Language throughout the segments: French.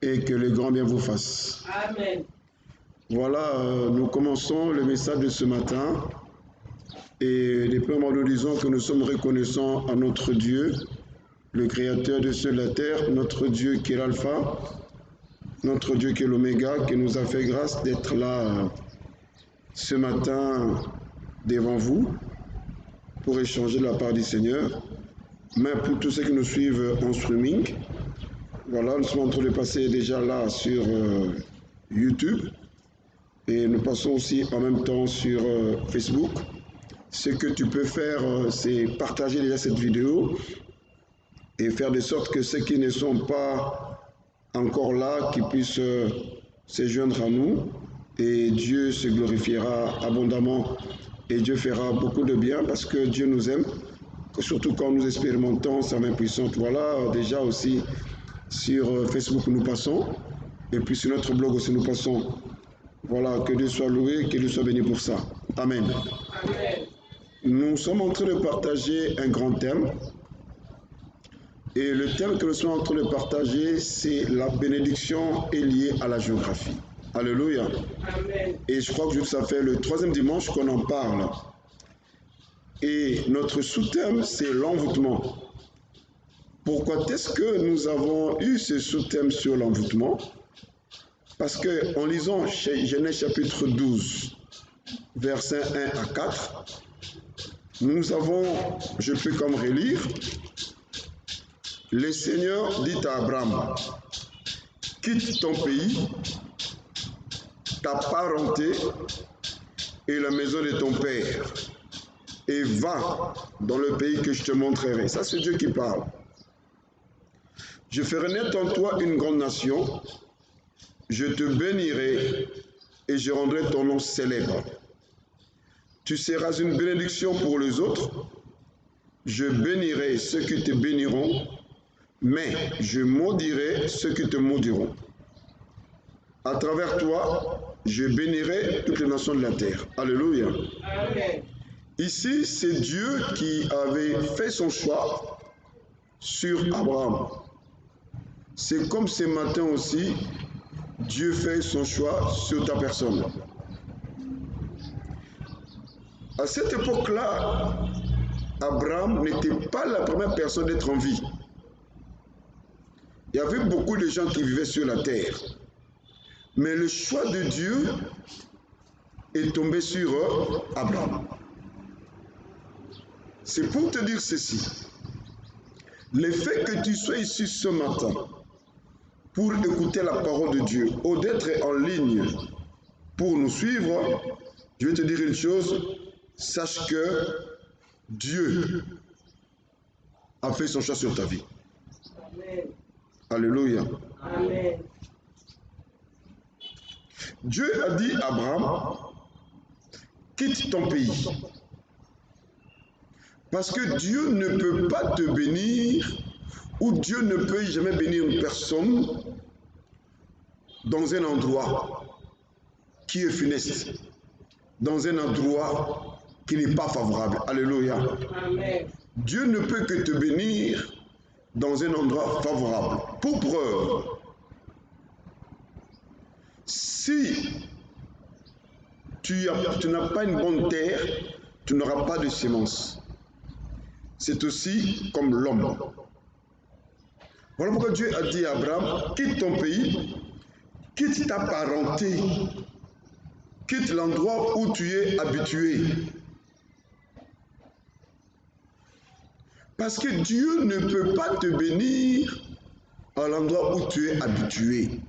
et que le grand bien vous fasse. Amen. Voilà, nous commençons le message de ce matin et premièrement nous disons que nous sommes reconnaissants à notre Dieu, le Créateur de cieux et de la terre, notre Dieu qui est l'Alpha, notre Dieu qui est l'Oméga, qui nous a fait grâce d'être là ce matin devant vous pour échanger de la part du Seigneur. Mais pour tous ceux qui nous suivent en streaming, voilà, nous sommes en train de passer déjà là sur YouTube et nous passons aussi en même temps sur Facebook. Ce que tu peux faire, c'est partager déjà cette vidéo et faire de sorte que ceux qui ne sont pas encore là, qui puissent se joindre à nous, et Dieu se glorifiera abondamment et Dieu fera beaucoup de bien parce que Dieu nous aime, surtout quand nous expérimentons sa main puissante. Voilà, déjà aussi sur Facebook nous passons et puis sur notre blog aussi nous passons. Voilà, que Dieu soit loué, que Dieu soit béni pour ça. Amen. Amen. Nous sommes en train de partager un grand thème. Et le thème que nous sommes en train de partager, c'est la bénédiction est liée à la géographie. Alléluia. Amen. Et je crois que ça fait le 3e dimanche qu'on en parle. Et notre sous-thème, c'est l'envoûtement. Pourquoi est-ce que nous avons eu ce sous-thème sur l'envoûtement? Parce qu'en lisant Genèse chapitre 12, versets 1 à 4, nous avons, je peux comme relire, le Seigneur dit à Abraham, quitte ton pays, ta parenté et la maison de ton père, et va dans le pays que je te montrerai. Ça, c'est Dieu qui parle. Je ferai naître en toi une grande nation, je te bénirai et je rendrai ton nom célèbre. Tu seras une bénédiction pour les autres. Je bénirai ceux qui te béniront, mais je maudirai ceux qui te maudiront. À travers toi, je bénirai toutes les nations de la terre. Alléluia. Amen. Ici, c'est Dieu qui avait fait son choix sur Abraham. C'est comme ce matin aussi, Dieu fait son choix sur ta personne. À cette époque-là, Abraham n'était pas la première personne d'être en vie. Il y avait beaucoup de gens qui vivaient sur la terre. Mais le choix de Dieu est tombé sur Abraham. C'est pour te dire ceci. Le fait que tu sois ici ce matin pour écouter la parole de Dieu, ou d'être en ligne pour nous suivre, je vais te dire une chose, sache que Dieu a fait son choix sur ta vie. Amen. Alléluia. Amen. Dieu a dit à Abraham, quitte ton pays. Parce que Dieu ne peut pas te bénir, ou Dieu ne peut jamais bénir une personne dans un endroit qui est funeste, dans un endroit qui n'est pas favorable. Alléluia. Amen. Dieu ne peut que te bénir dans un endroit favorable. Pour preuve, si tu n'as pas une bonne terre, tu n'auras pas de semence. C'est aussi comme l'homme. Voilà pourquoi Dieu a dit à Abraham, quitte ton pays, quitte ta parenté, quitte l'endroit où tu es habitué. Parce que Dieu ne peut pas te bénir à l'endroit où tu es habitué.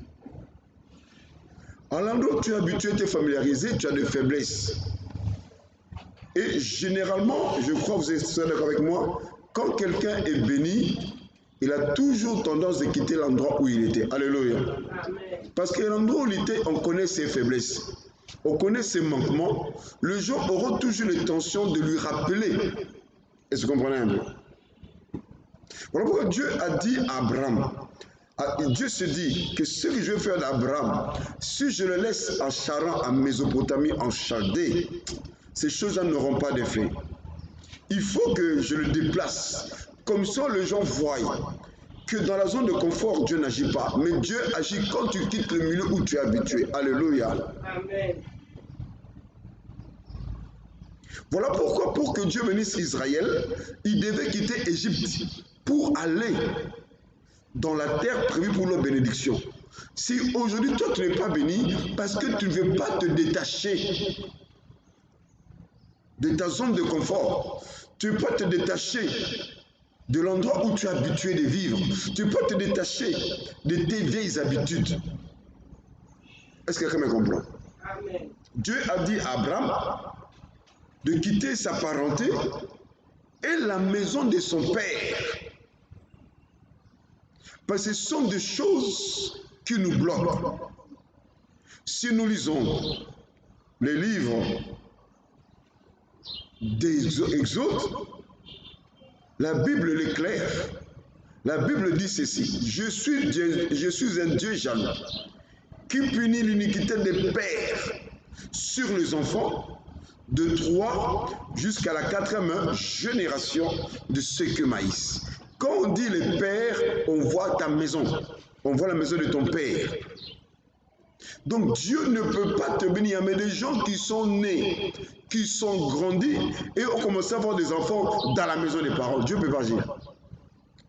À l'endroit où tu es habitué, tu es familiarisé, tu as des faiblesses. Et généralement, je crois que vous êtes d'accord avec moi, quand quelqu'un est béni, il a toujours tendance de quitter l'endroit où il était. Alléluia. Amen. Parce que l'endroit où il était, on connaît ses faiblesses, on connaît ses manquements. Les gens auront toujours l'intention de lui rappeler. Est-ce que vous comprenez un peu? Voilà pourquoi Dieu a dit à Abraham, Dieu se dit que ce que je vais faire d'Abraham, si je le laisse en Charan, en Mésopotamie, en Chaldée, ces choses-là n'auront pas d'effet. Il faut que je le déplace. Comme ça, les gens voient que dans la zone de confort, Dieu n'agit pas. Mais Dieu agit quand tu quittes le milieu où tu es habitué. Alléluia. Amen. Voilà pourquoi, pour que Dieu bénisse Israël, il devait quitter Égypte pour aller dans la terre prévue pour leur bénédiction. Si aujourd'hui toi tu n'es pas béni, parce que tu ne veux pas te détacher de ta zone de confort, tu ne veux pas te détacher de l'endroit où tu es habitué de vivre, tu ne peux pas te détacher de tes vieilles habitudes. Est-ce que quelqu'un me comprend? Amen. Dieu a dit à Abraham de quitter sa parenté et la maison de son père. Parce que ce sont des choses qui nous bloquent. Si nous lisons les livres des Exodes, la Bible l'éclaire. La Bible dit ceci: je suis un Dieu jaloux qui punit l'iniquité des pères sur les enfants de 3 jusqu'à la 4e génération de ceux qui maïs. Quand on dit les pères, on voit ta maison, on voit la maison de ton père. Donc Dieu ne peut pas te bénir, mais des gens qui sont nés, qui sont grandis et ont commencé à avoir des enfants dans la maison des parents. Dieu ne peut pas agir.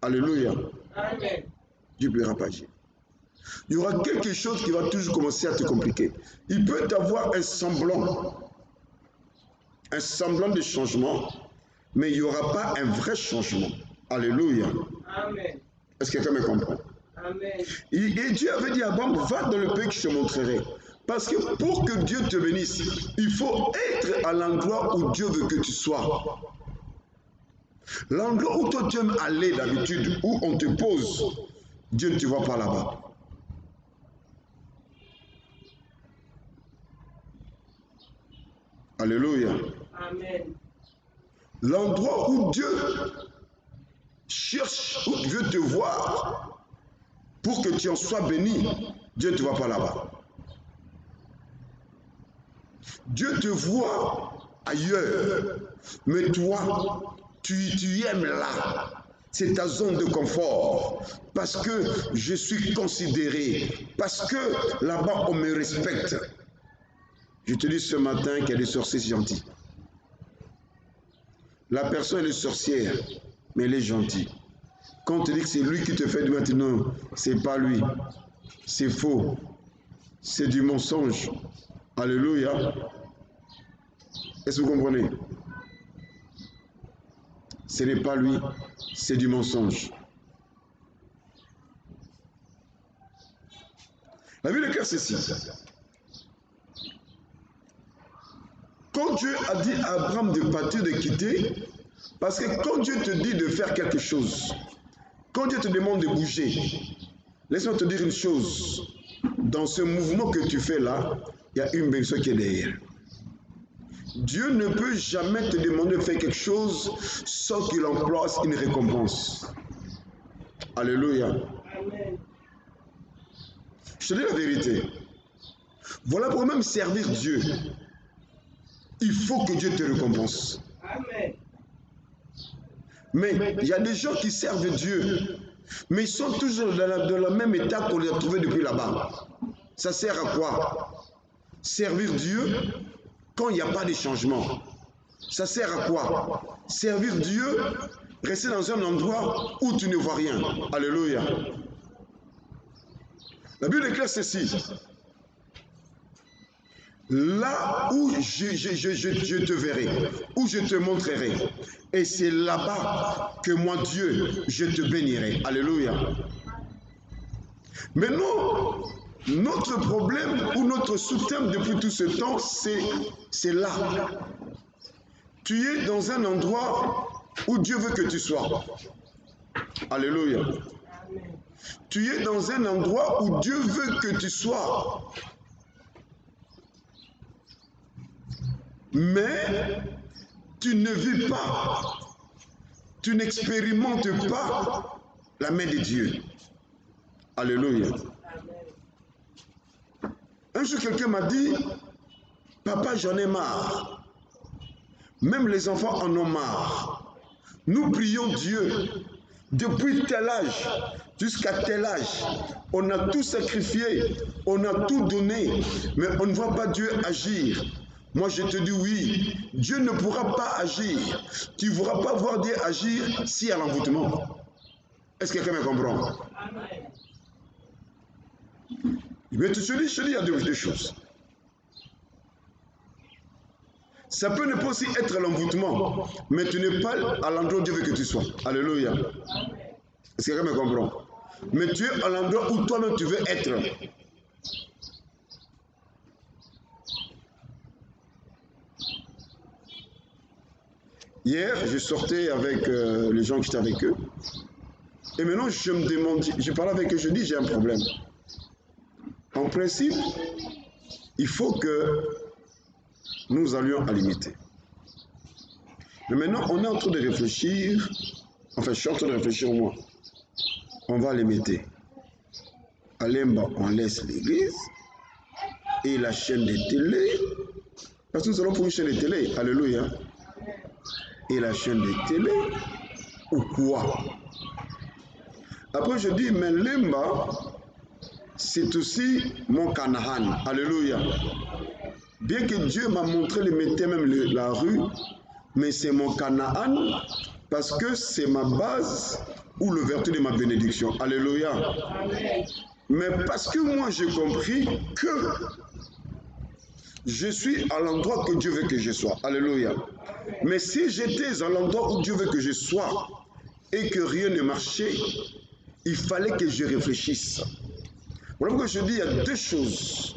Alléluia. Amen. Dieu ne peut pas agir. Il y aura quelque chose qui va toujours commencer à te compliquer. Il peut y avoir un semblant de changement, mais il n'y aura pas un vrai changement. Alléluia. Amen. Est-ce que quelqu'un me comprend? Amen. Et Dieu avait dit à Abraham, va dans le pays que je te montrerai. Parce que pour que Dieu te bénisse, il faut être à l'endroit où Dieu veut que tu sois. L'endroit où toi tu aimes aller d'habitude, où on te pose, Dieu ne te voit pas là-bas. Alléluia. Amen. L'endroit où Dieu cherche, où Dieu te voit, pour que tu en sois béni, Dieu ne te voit pas là-bas. Dieu te voit ailleurs, mais toi, tu aimes là. C'est ta zone de confort. Parce que je suis considéré. Parce que là-bas, on me respecte. Je te dis ce matin qu'il y a des sorciers gentils. La personne est sorcière, mais elle est gentille. Quand on te dit que c'est lui qui te fait du mal, non, c'est pas lui. C'est faux. C'est du mensonge. Alléluia. Est-ce que vous comprenez? Ce n'est pas lui, c'est du mensonge. La Bible écrit ceci. Quand Dieu a dit à Abraham de partir, de quitter, parce que quand Dieu te dit de faire quelque chose, quand Dieu te demande de bouger, laisse-moi te dire une chose. Dans ce mouvement que tu fais là, il y a une bénédiction qui est derrière. Dieu ne peut jamais te demander de faire quelque chose sans qu'il emploie une récompense. Alléluia. Amen. Je te dis la vérité. Voilà pour même servir Dieu. Il faut que Dieu te récompense. Amen. Mais il y a des gens qui servent Dieu, mais ils sont toujours dans le même état qu'on les a trouvés depuis là-bas. Ça sert à quoi? Servir Dieu quand il n'y a pas de changement. Ça sert à quoi? Servir Dieu, rester dans un endroit où tu ne vois rien. Alléluia. La Bible éclaire ceci. Là où je te verrai, où je te montrerai. Et c'est là-bas que moi, Dieu, je te bénirai. Alléluia. Mais non, notre problème ou notre sous-thème depuis tout ce temps, c'est là. Tu es dans un endroit où Dieu veut que tu sois. Alléluia. Amen. Tu es dans un endroit où Dieu veut que tu sois. Mais tu ne vis pas, tu n'expérimentes pas la main de Dieu. Alléluia. Amen. Un jour, quelqu'un m'a dit, papa, j'en ai marre. Même les enfants en ont marre. Nous prions Dieu depuis tel âge. jusqu'à tel âge, on a tout sacrifié, on a tout donné, mais on ne voit pas Dieu agir. Moi, je te dis oui, Dieu ne pourra pas agir. Tu ne pourras pas voir Dieu agir s'il y a l'envoûtement. Est-ce que quelqu'un me comprend? Mais je te dis, il y a deux choses. Ça peut ne pas aussi être l'envoûtement, mais tu n'es pas à l'endroit où Dieu veut que tu sois. Alléluia. Est-ce que quelqu'un me comprend? Mais tu es à l'endroit où toi-même tu veux être. Hier, je sortais avec les gens qui étaient avec eux. Et maintenant, je me demande, je parle avec eux, je dis, j'ai un problème. En principe, il faut que nous allions à l'imiter. Mais maintenant, on est en train de réfléchir, enfin, je suis en train de réfléchir moi. On va l'imiter. À Lemba, on laisse l'église et la chaîne de télé. Parce que nous allons pour une chaîne de télé. Alléluia. Et la chaîne de télé, ou quoi? Après, je dis, mais Lemba, c'est aussi mon Canaan. Alléluia. Bien que Dieu m'a montré le mettait même la rue, mais c'est mon Canaan parce que c'est ma base ou l'ouverture de ma bénédiction. Alléluia. Mais parce que moi j'ai compris que je suis à l'endroit que Dieu veut que je sois. Alléluia. Mais si j'étais à l'endroit où Dieu veut que je sois et que rien ne marchait, il fallait que je réfléchisse. Voilà pourquoi je dis, il y a deux choses.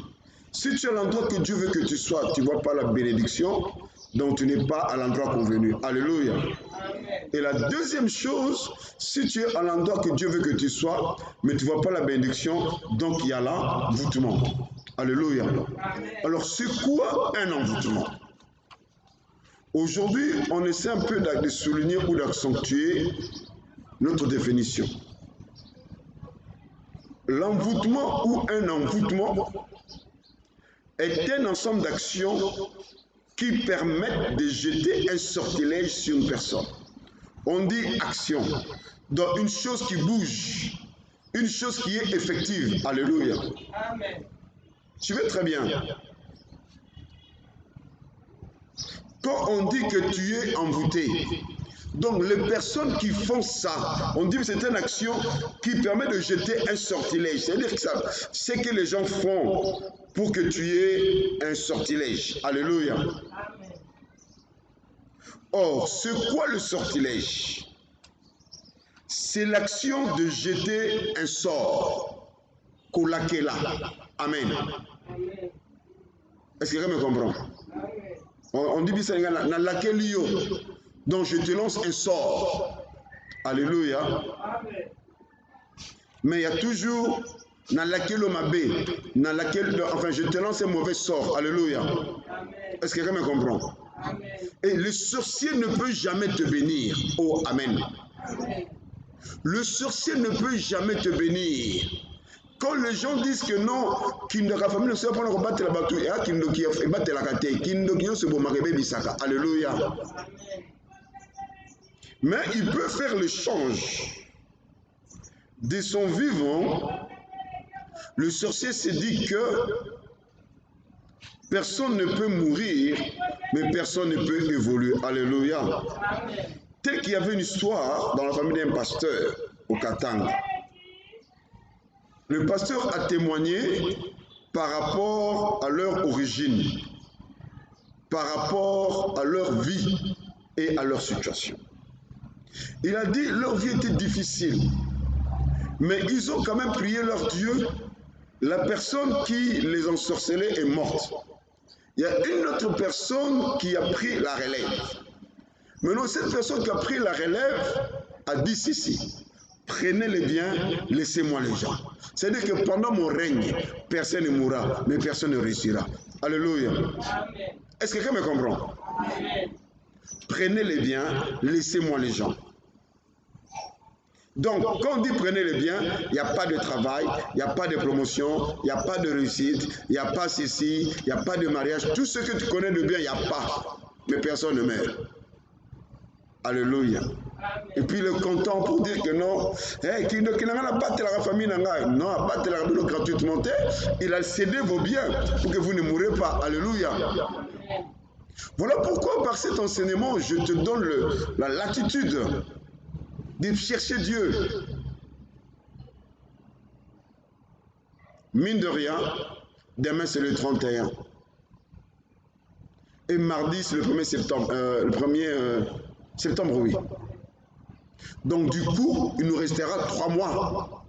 Si tu es à l'endroit que Dieu veut que tu sois, tu ne vois pas la bénédiction, donc tu n'es pas à l'endroit convenu. Alléluia. Et la deuxième chose, si tu es à l'endroit que Dieu veut que tu sois, mais tu ne vois pas la bénédiction, donc il y a l'envoûtement. Alléluia. Alors, c'est quoi un envoûtement? Aujourd'hui, on essaie un peu de souligner ou d'accentuer notre définition. L'envoûtement ou un envoûtement est un ensemble d'actions qui permettent de jeter un sortilège sur une personne. On dit action, donc une chose qui bouge, une chose qui est effective. Alléluia. Amen. Tu veux très bien. Quand on dit que tu es envoûté, donc les personnes qui font ça, on dit que c'est une action qui permet de jeter un sortilège. C'est-à-dire que c'est que les gens font pour que tu aies un sortilège. Alléluia. Amen. Or, c'est quoi le sortilège? C'est l'action de jeter un sort. Kolakela. Amen. Amen. Est-ce que quelqu'un me comprend? Amen. On dit bien na lakelio. Donc je te lance un sort. Alléluia. Amen. Mais il y a toujours na lakelo mabe, na laquelle, enfin je te lance un mauvais sort. Alléluia. Amen. Est-ce que quelqu'un me comprend? Amen. Et le sorcier ne peut jamais te bénir. Oh, amen. Amen. Le sorcier ne peut jamais te bénir. Quand les gens disent que non, qu'il ne famille ne sait pas combattre la bataille, qu'il ne battre la carte, qu'il ne se bombarder bisaka. Alléluia. Amen. Mais il peut faire le change de son vivant. Le sorcier se dit que personne ne peut mourir, mais personne ne peut évoluer. Alléluia. Amen. Tel qu'il y avait une histoire dans la famille d'un pasteur au Katanga. Le pasteur a témoigné par rapport à leur origine, par rapport à leur vie et à leur situation. Il a dit leur vie était difficile, mais ils ont quand même prié leur Dieu. La personne qui les ensorcelait est morte. Il y a une autre personne qui a pris la relève. Maintenant, cette personne qui a pris la relève a dit ceci: prenez les biens, laissez-moi les gens. C'est-à-dire que pendant mon règne, personne ne mourra, mais personne ne réussira. Alléluia. Amen. Est-ce que quelqu'un me comprend? Amen. Prenez les biens, laissez-moi les gens. Donc, quand on dit prenez les biens, il n'y a pas de travail, il n'y a pas de promotion, il n'y a pas de réussite, il n'y a pas ceci, il n'y a pas de mariage. Tout ce que tu connais de bien, il n'y a pas. Mais personne ne meurt. Alléluia. Et puis il est content pour dire que non, qu'il n'a pas battu la famille, non, battu la famille gratuitement, il a cédé vos biens pour que vous ne mourrez pas. Alléluia. Voilà pourquoi par cet enseignement, je te donne la latitude de chercher Dieu. Mine de rien, demain c'est le 31. Et mardi c'est le 1er septembre. Septembre, oui. Donc du coup, il nous restera 3 mois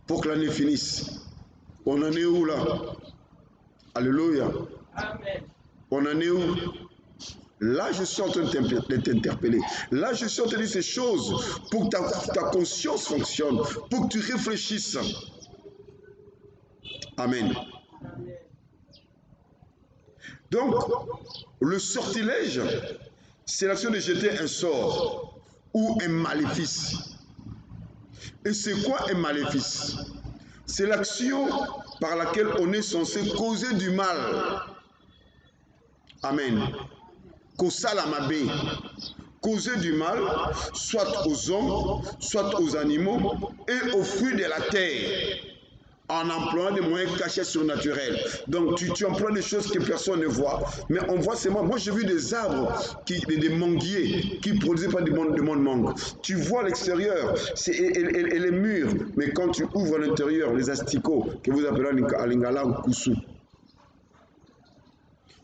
pour que l'année finisse. On en est où là? Alléluia. Amen. On en est où? Là, je suis en train de t'interpeller. Là, je suis en train de dire ces choses pour que ta conscience fonctionne, pour que tu réfléchisses. Amen. Donc, le sortilège, c'est l'action de jeter un sort ou un maléfice. Et c'est quoi un maléfice? C'est l'action par laquelle on est censé causer du mal. Amen. Causer du mal, soit aux hommes, soit aux animaux et aux fruits de la terre, en employant des moyens cachés surnaturels. Donc tu emploies des choses que personne ne voit, mais on voit seulement. Moi j'ai vu des arbres, des manguiers qui ne produisaient pas de mangue. Tu vois l'extérieur et les murs, mais quand tu ouvres l'intérieur, les asticots, que vous appelez à Lingala ou Koussou.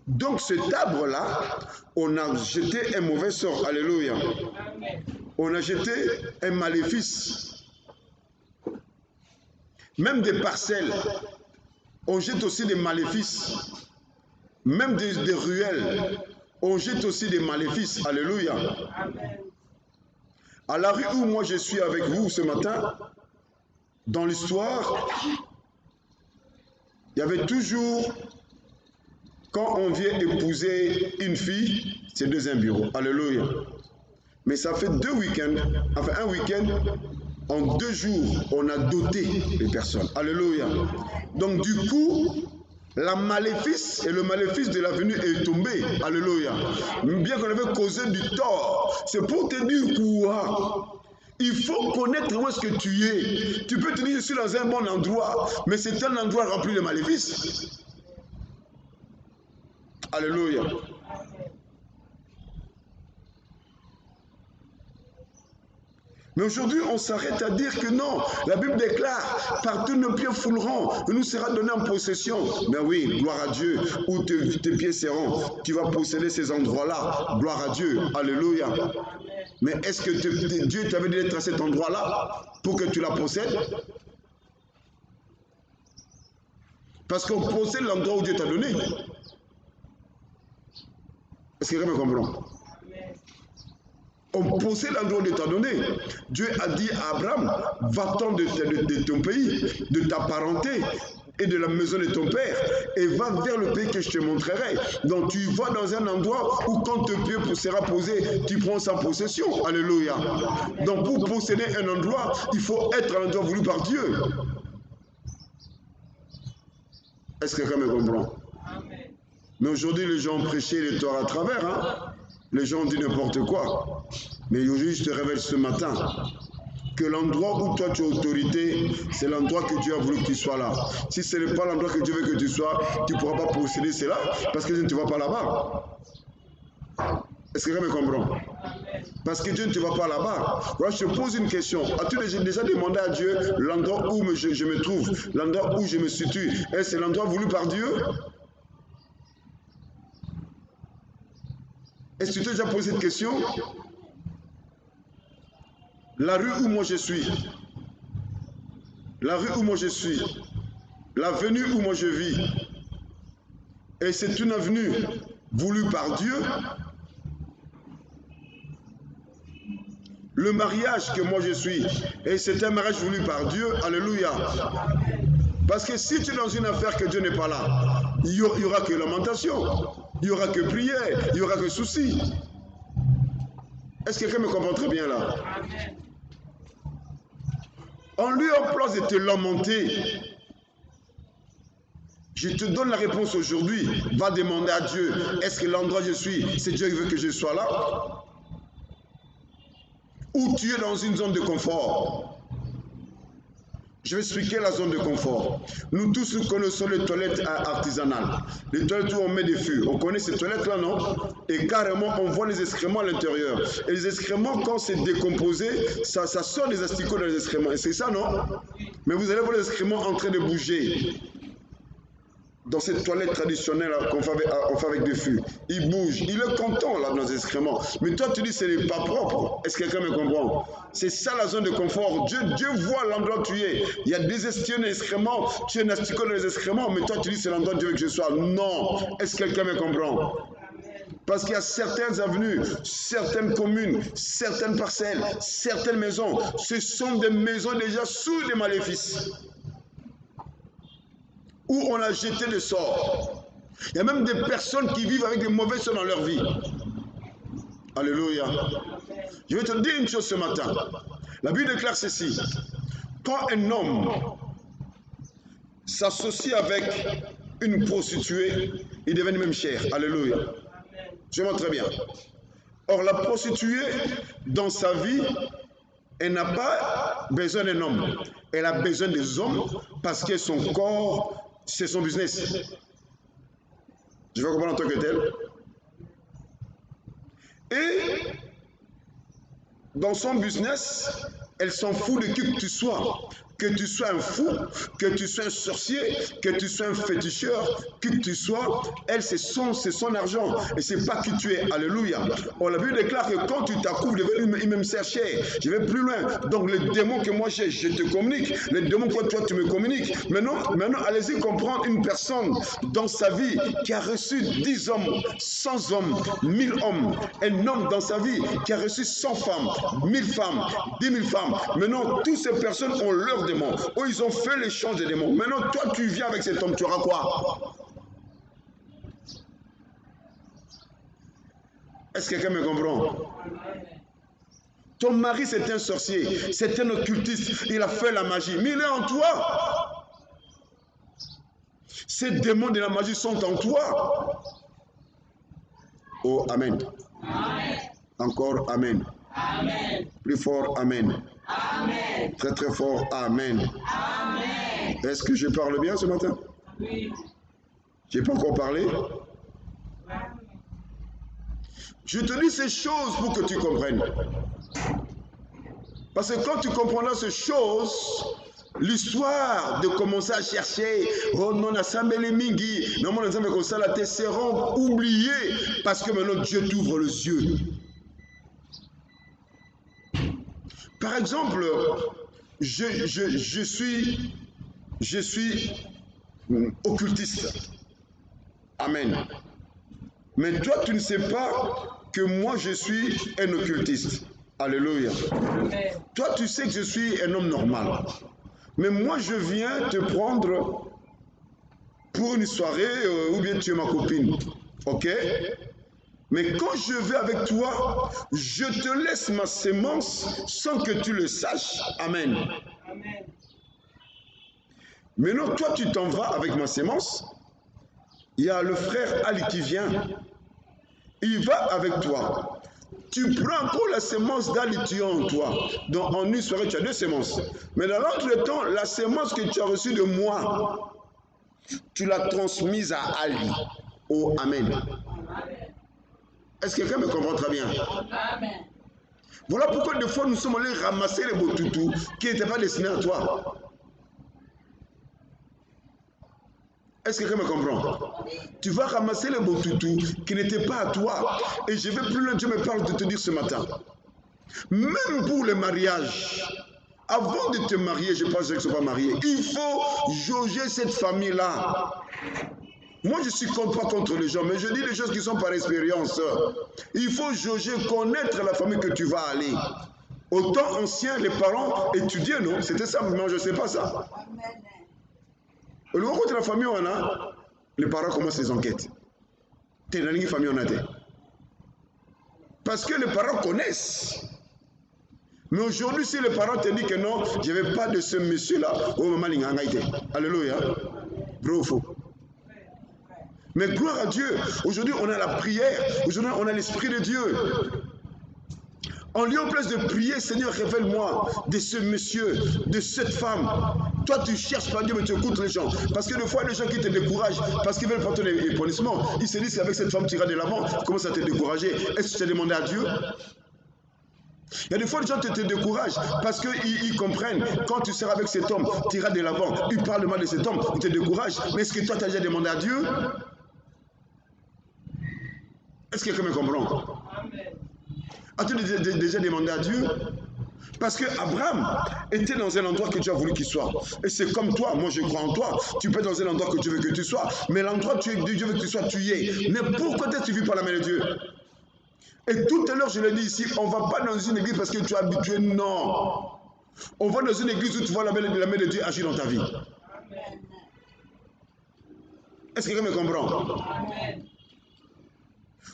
Donc cet arbre-là, on a jeté un mauvais sort. Alléluia. On a jeté un maléfice. Même des parcelles, on jette aussi des maléfices. Même des ruelles, on jette aussi des maléfices. Alléluia. À la rue où moi je suis avec vous ce matin, dans l'histoire, il y avait toujours... Quand on vient épouser une fille, c'est 2 bureau. Alléluia. Mais ça fait 2 week-ends, enfin un week-end, en 2 jours, on a doté les personnes. Alléluia. Donc du coup, la maléfice et le maléfice de la venue est tombé. Alléluia. Bien qu'on avait causé du tort, c'est pour te dire quoi? Il faut connaître où est-ce que tu es. Tu peux te dire, je suis dans un bon endroit, mais c'est un endroit rempli de maléfices. Alléluia. Mais aujourd'hui, on s'arrête à dire que non. La Bible déclare, partout nos pieds fouleront, et nous sera donné en possession. Mais oui, gloire à Dieu, où tes pieds seront, tu vas posséder ces endroits-là. Gloire à Dieu. Alléluia. Mais est-ce que Dieu t'avait dit d'être à cet endroit-là pour que tu la possèdes? Parce qu'on possède l'endroit où Dieu t'a donné. Est-ce que quelqu'un me comprend? On possède l'endroit où Dieu t'a donné. Dieu a dit à Abraham, va-t'en de ton pays, de ta parenté et de la maison de ton père, et va vers le pays que je te montrerai. Donc tu vas dans un endroit où quand ton pied sera posé, tu prends sa possession. Alléluia. Donc pour posséder un endroit, il faut être à l'endroit voulu par Dieu. Est-ce que quelqu'un me comprend? Mais aujourd'hui, les gens ont prêché les torts à travers. Hein? Les gens ont dit n'importe quoi. Mais aujourd'hui, je te révèle ce matin que l'endroit où toi tu as autorité, c'est l'endroit que Dieu a voulu que tu sois là. Si ce n'est pas l'endroit que Dieu veut que tu sois, tu ne pourras pas posséder cela parce que Dieu ne te va pas là-bas. Est-ce que quelqu'un me comprend? Parce que Dieu ne te va pas là-bas. Voilà, je te pose une question. As-tu déjà demandé à Dieu l'endroit où je me trouve, l'endroit où je me situe? Est-ce que c'est l'endroit voulu par Dieu? Est-ce que tu t'es déjà posé cette question? La rue où moi je suis, la rue où moi je suis, l'avenue où moi je vis, et c'est une avenue voulue par Dieu. Le mariage que moi je suis, et c'est un mariage voulu par Dieu. Alléluia. Parce que si tu es dans une affaire que Dieu n'est pas là, il n'y aura que lamentation, il n'y aura que prière, il n'y aura que souci. Est-ce que quelqu'un me comprend très bien là? On lui place de te lamenter. Je te donne la réponse aujourd'hui. Va demander à Dieu, est-ce que l'endroit où je suis, c'est Dieu qui veut que je sois là? où tu es dans une zone de confort. Je vais expliquer la zone de confort. Nous tous nous connaissons les toilettes artisanales. Les toilettes où on met des fûts. On connaît ces toilettes-là, non? Et carrément, on voit les excréments à l'intérieur. Et les excréments, quand c'est décomposé, ça sort des asticots dans les excréments. Et c'est ça, non? Mais vous allez voir les excréments en train de bouger. Dans cette toilette traditionnelle qu'on fait avec des fûts. Il bouge, il est content là dans les excréments. Mais toi tu dis ce n'est pas propre. Est-ce que quelqu'un me comprend? C'est ça la zone de confort. Dieu voit l'endroit où tu es. Il y a des excréments, tu es un asticot dans les excréments, mais toi tu dis c'est l'endroit où Dieu veut que je sois. Non. Est-ce que quelqu'un me comprend? Parce qu'il y a certaines avenues, certaines communes, certaines parcelles, certaines maisons. Ce sont des maisons déjà sous les maléfices. Où on a jeté des sorts. Il y a même des personnes qui vivent avec des mauvais sorts dans leur vie. Alléluia. Je vais te dire une chose ce matin. La Bible déclare ceci. Quand un homme s'associe avec une prostituée, il devient même cher. Alléluia. Je m'entends très bien. Or, la prostituée, dans sa vie, elle n'a pas besoin d'un homme. Elle a besoin des hommes parce que son corps, c'est son business. Je vais comprendre en tant que tel. Et dans son business, elle s'en fout de qui que tu sois. Que tu sois un fou, que tu sois un sorcier, que tu sois un féticheur, qui que tu sois, elle, c'est son argent. Et c'est pas qui tu es. Alléluia. On la Bible déclare que quand tu t'accouvres devant il me sert cher. Je vais plus loin. Donc les démons que moi j'ai, je te communique. Les démons que toi tu me communiques. Maintenant allez-y comprendre une personne dans sa vie qui a reçu 10 hommes, 100 hommes, 1000 hommes. Un homme dans sa vie qui a reçu 100 femmes, 1000 femmes, 10 000 femmes. Maintenant, toutes ces personnes ont leur démons. Oh, ils ont fait l'échange des démons. Maintenant, toi, tu viens avec cet homme, tu auras quoi? Est-ce que quelqu'un me comprend? Ton mari, c'est un sorcier, c'est un occultiste, il a fait la magie, mais il est en toi. Ces démons de la magie sont en toi. Oh, amen. Amen. Encore, amen. Amen. Plus fort, amen. Amen. Très très fort, amen. Amen. Est-ce que je parle bien ce matin? Oui. Je n'ai pas encore parlé? Je te dis ces choses pour que tu comprennes. Parce que quand tu comprendras ces choses, l'histoire de commencer à chercher, oh non, assemblée mingi, non, mon exemple comme ça, la tête seront oubliés parce que maintenant Dieu t'ouvre les yeux. Par exemple, je suis occultiste. Amen. Mais toi, tu ne sais pas que moi, je suis un occultiste. Alléluia. Amen. Toi, tu sais que je suis un homme normal. Mais moi, je viens te prendre pour une soirée ou bien tu es ma copine. Ok? Mais quand je vais avec toi, je te laisse ma sémence sans que tu le saches. Amen. Amen. Maintenant, toi, tu t'en vas avec ma sémence. Il y a le frère Ali qui vient. Il va avec toi. Tu prends encore la sémence d'Ali tu as en toi. Donc, en une soirée, tu as 2 sémences. Mais dans l'autre temps, la sémence que tu as reçue de moi, tu l'as transmise à Ali. Oh, amen. Est-ce que quelqu'un me comprend très bien? Amen. Voilà pourquoi des fois nous sommes allés ramasser les beaux toutous qui n'étaient pas destinés à toi. Est-ce que quelqu'un me comprend? Tu vas ramasser les beaux toutous qui n'étaient pas à toi. Et je vais plus loin, Dieu me parle de te dire ce matin. Même pour le mariage, avant de te marier, je pense que tu ne sois pas marié, il faut jauger cette famille-là. Moi, je ne suis pas contre les gens, mais je dis des choses qui sont par expérience. Il faut jauger, connaître la famille que tu vas aller. Au temps ancien, les parents étudiaient, non? C'était ça, mais je ne sais pas ça. Au niveau de la famille, on a, les parents commencent les enquêtes. T'es dans une famille, on a été. Parce que les parents connaissent. Mais aujourd'hui, si les parents te disent que non, je ne veux pas de ce monsieur-là, oh maman, il y a un gaïté. Alléluia. Vrai ou faux? Mais gloire à Dieu, aujourd'hui on a la prière, aujourd'hui on a l'Esprit de Dieu. En lieu en place de prier, Seigneur, révèle-moi de ce monsieur, de cette femme. Toi, tu cherches pas Dieu, mais tu écoutes les gens. Parce que des fois, les gens qui te découragent, parce qu'ils veulent porter les punishments, ils se disent qu'avec cette femme, tu iras de l'avant. Comment ça te décourager? Est-ce que tu as demandé à Dieu? Il y a des fois, les gens te découragent parce qu'ils comprennent. Quand tu seras avec cet homme, tu iras de l'avant. Ils parlent mal de cet homme, ils te découragent. Mais est-ce que toi, tu as déjà demandé à Dieu? Est-ce que quelqu'un me comprend? As-tu déjà demandé à Dieu? Parce que Abraham était dans un endroit que Dieu a voulu qu'il soit. Et c'est comme toi, moi je crois en toi. Tu peux être dans un endroit que Dieu veut que tu sois. Mais l'endroit où Dieu veut que tu sois, tu y es. Mais pourquoi est-ce que tu vis par la main de Dieu? Et tout à l'heure, je l'ai dit ici, on ne va pas dans une église parce que tu es habitué. Non. On va dans une église où tu vois la main de Dieu agir dans ta vie. Est-ce que quelqu'un me comprend? Amen.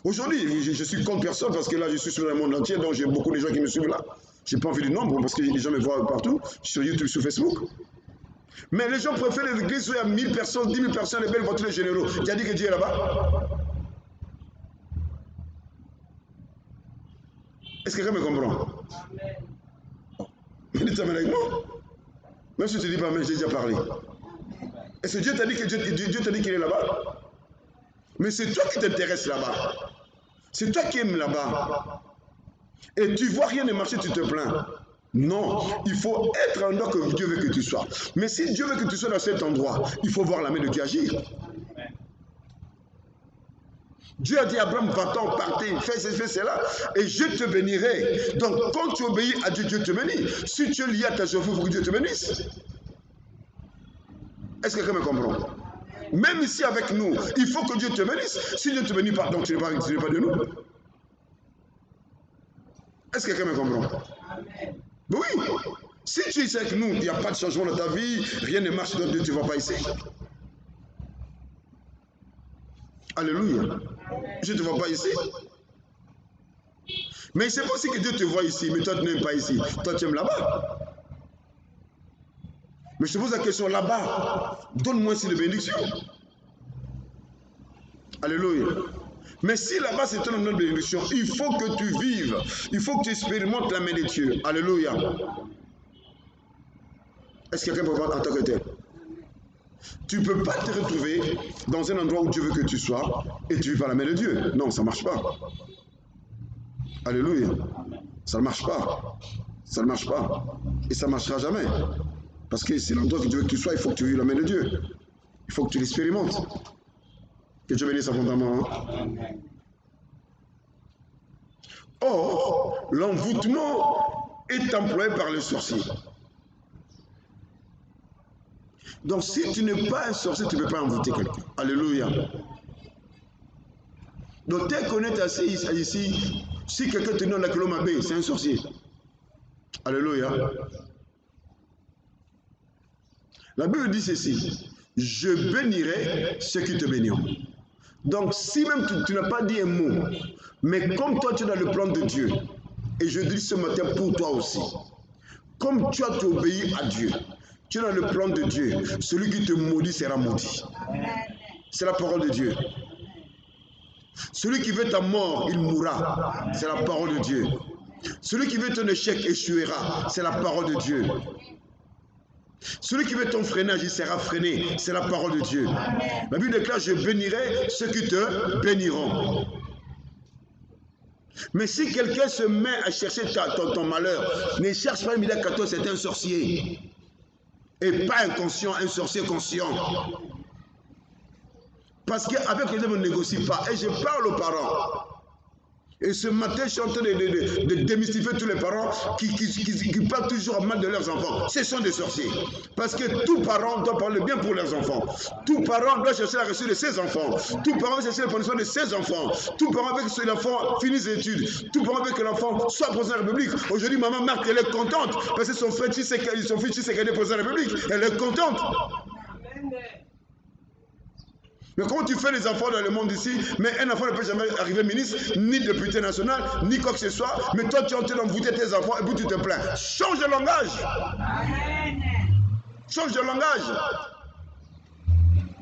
Aujourd'hui, je suis contre personne parce que là, je suis sur le monde entier, donc j'ai beaucoup de gens qui me suivent là. Je n'ai pas envie du nombre parce que les gens me voient partout, sur YouTube, sur Facebook. Mais les gens préfèrent l'église où il y a 1000 personnes, 10 000 personnes, les belles voitures, les généraux. Qui a dit que Dieu est là-bas? Est-ce que quelqu'un me comprend? Mais dites Amen avec moi. Même si tu ne dis pas Amen, j'ai déjà parlé. Est-ce que Dieu t'a dit que Dieu t'a dit qu'il est là-bas? Mais c'est toi qui t'intéresses là-bas. C'est toi qui aimes là-bas. Et tu vois rien ne marcher, tu te plains. Non, il faut être un endroit que Dieu veut que tu sois. Mais si Dieu veut que tu sois dans cet endroit, il faut voir la main de Dieu agir. Dieu a dit à Abraham, va-t'en, partez, fais cela, et je te bénirai. Donc, quand tu obéis à Dieu, Dieu te bénit. Si tu es lié à ta chauffeur, il faut que Dieu te bénisse. Est-ce que quelqu'un me comprend? Même ici avec nous, il faut que Dieu te bénisse. Si Dieu ne te bénit pas, donc tu n'es pas de nous. Est-ce que quelqu'un me comprend? Oui. Si tu es ici avec nous, il n'y a pas de changement dans ta vie, rien ne marche, donc Dieu, tu ne vas pas ici. Alléluia. Je ne te vois pas ici. Mais c'est pas aussi que Dieu te voit ici, mais toi tu n'aimes pas ici. Toi tu aimes là-bas. Mais je te pose la question là-bas. Donne-moi ici de bénédiction. Alléluia. Mais si là-bas c'est un endroit de bénédiction, il faut que tu vives. Il faut que tu expérimentes la main de Dieu. Alléluia. Est-ce que quelqu'un peut voir en tant que tel? Tu ne peux pas te retrouver dans un endroit où Dieu veut que tu sois et tu vis par la main de Dieu. Non, ça ne marche pas. Alléluia. Ça ne marche pas. Ça ne marche pas. Et ça ne marchera jamais. Parce que c'est l'endroit où Dieu veut que tu sois, il faut que tu vives la main de Dieu. Il faut que tu l'expérimentes. Que Dieu bénisse abondamment. Or, l'envoûtement est employé par les sorciers. Donc, si tu n'es pas un sorcier, tu ne peux pas envoûter quelqu'un. Alléluia. Donc, tel qu'on est assis ici, si quelqu'un te donne la Kilomabé, c'est un sorcier. Alléluia. La Bible dit ceci. Je bénirai ceux qui te béniront. Donc, si même tu n'as pas dit un mot, mais comme toi tu es dans le plan de Dieu, et je dis ce matin pour toi aussi, comme tu as obéi à Dieu, tu es dans le plan de Dieu, celui qui te maudit sera maudit. C'est la parole de Dieu. Celui qui veut ta mort, il mourra. C'est la parole de Dieu. Celui qui veut ton échec échouera. C'est la parole de Dieu. Celui qui veut ton freinage, il sera freiné. C'est la parole de Dieu. La Bible déclare, je bénirai ceux qui te béniront. Mais si quelqu'un se met à chercher ton malheur, ne cherche pas Emilia Kato, c'est un sorcier. Et pas inconscient, un sorcier conscient. Parce qu'avec les hommes, on ne négocie pas. Et je parle aux parents. Et ce matin, je suis en train de démystifier tous les parents qui parlent toujours mal de leurs enfants. Ce sont des sorciers. Parce que tout parent doit parler bien pour leurs enfants. Tout parent doit chercher la réussite de ses enfants. Tout parent doit chercher l'épanouissement de ses enfants. Tout parent veut que l'enfant finisse ses études. Tout parent veut que l'enfant soit président de la République. Aujourd'hui, maman Marthe, elle est contente. Parce que son fils est président de la République. Elle est contente. Mais comment tu fais les enfants dans le monde ici, mais un enfant ne peut jamais arriver ministre, ni député national, ni quoi que ce soit, mais toi tu es en train d'envoûter tes enfants et puis tu te plains. Change de langage. Change de langage.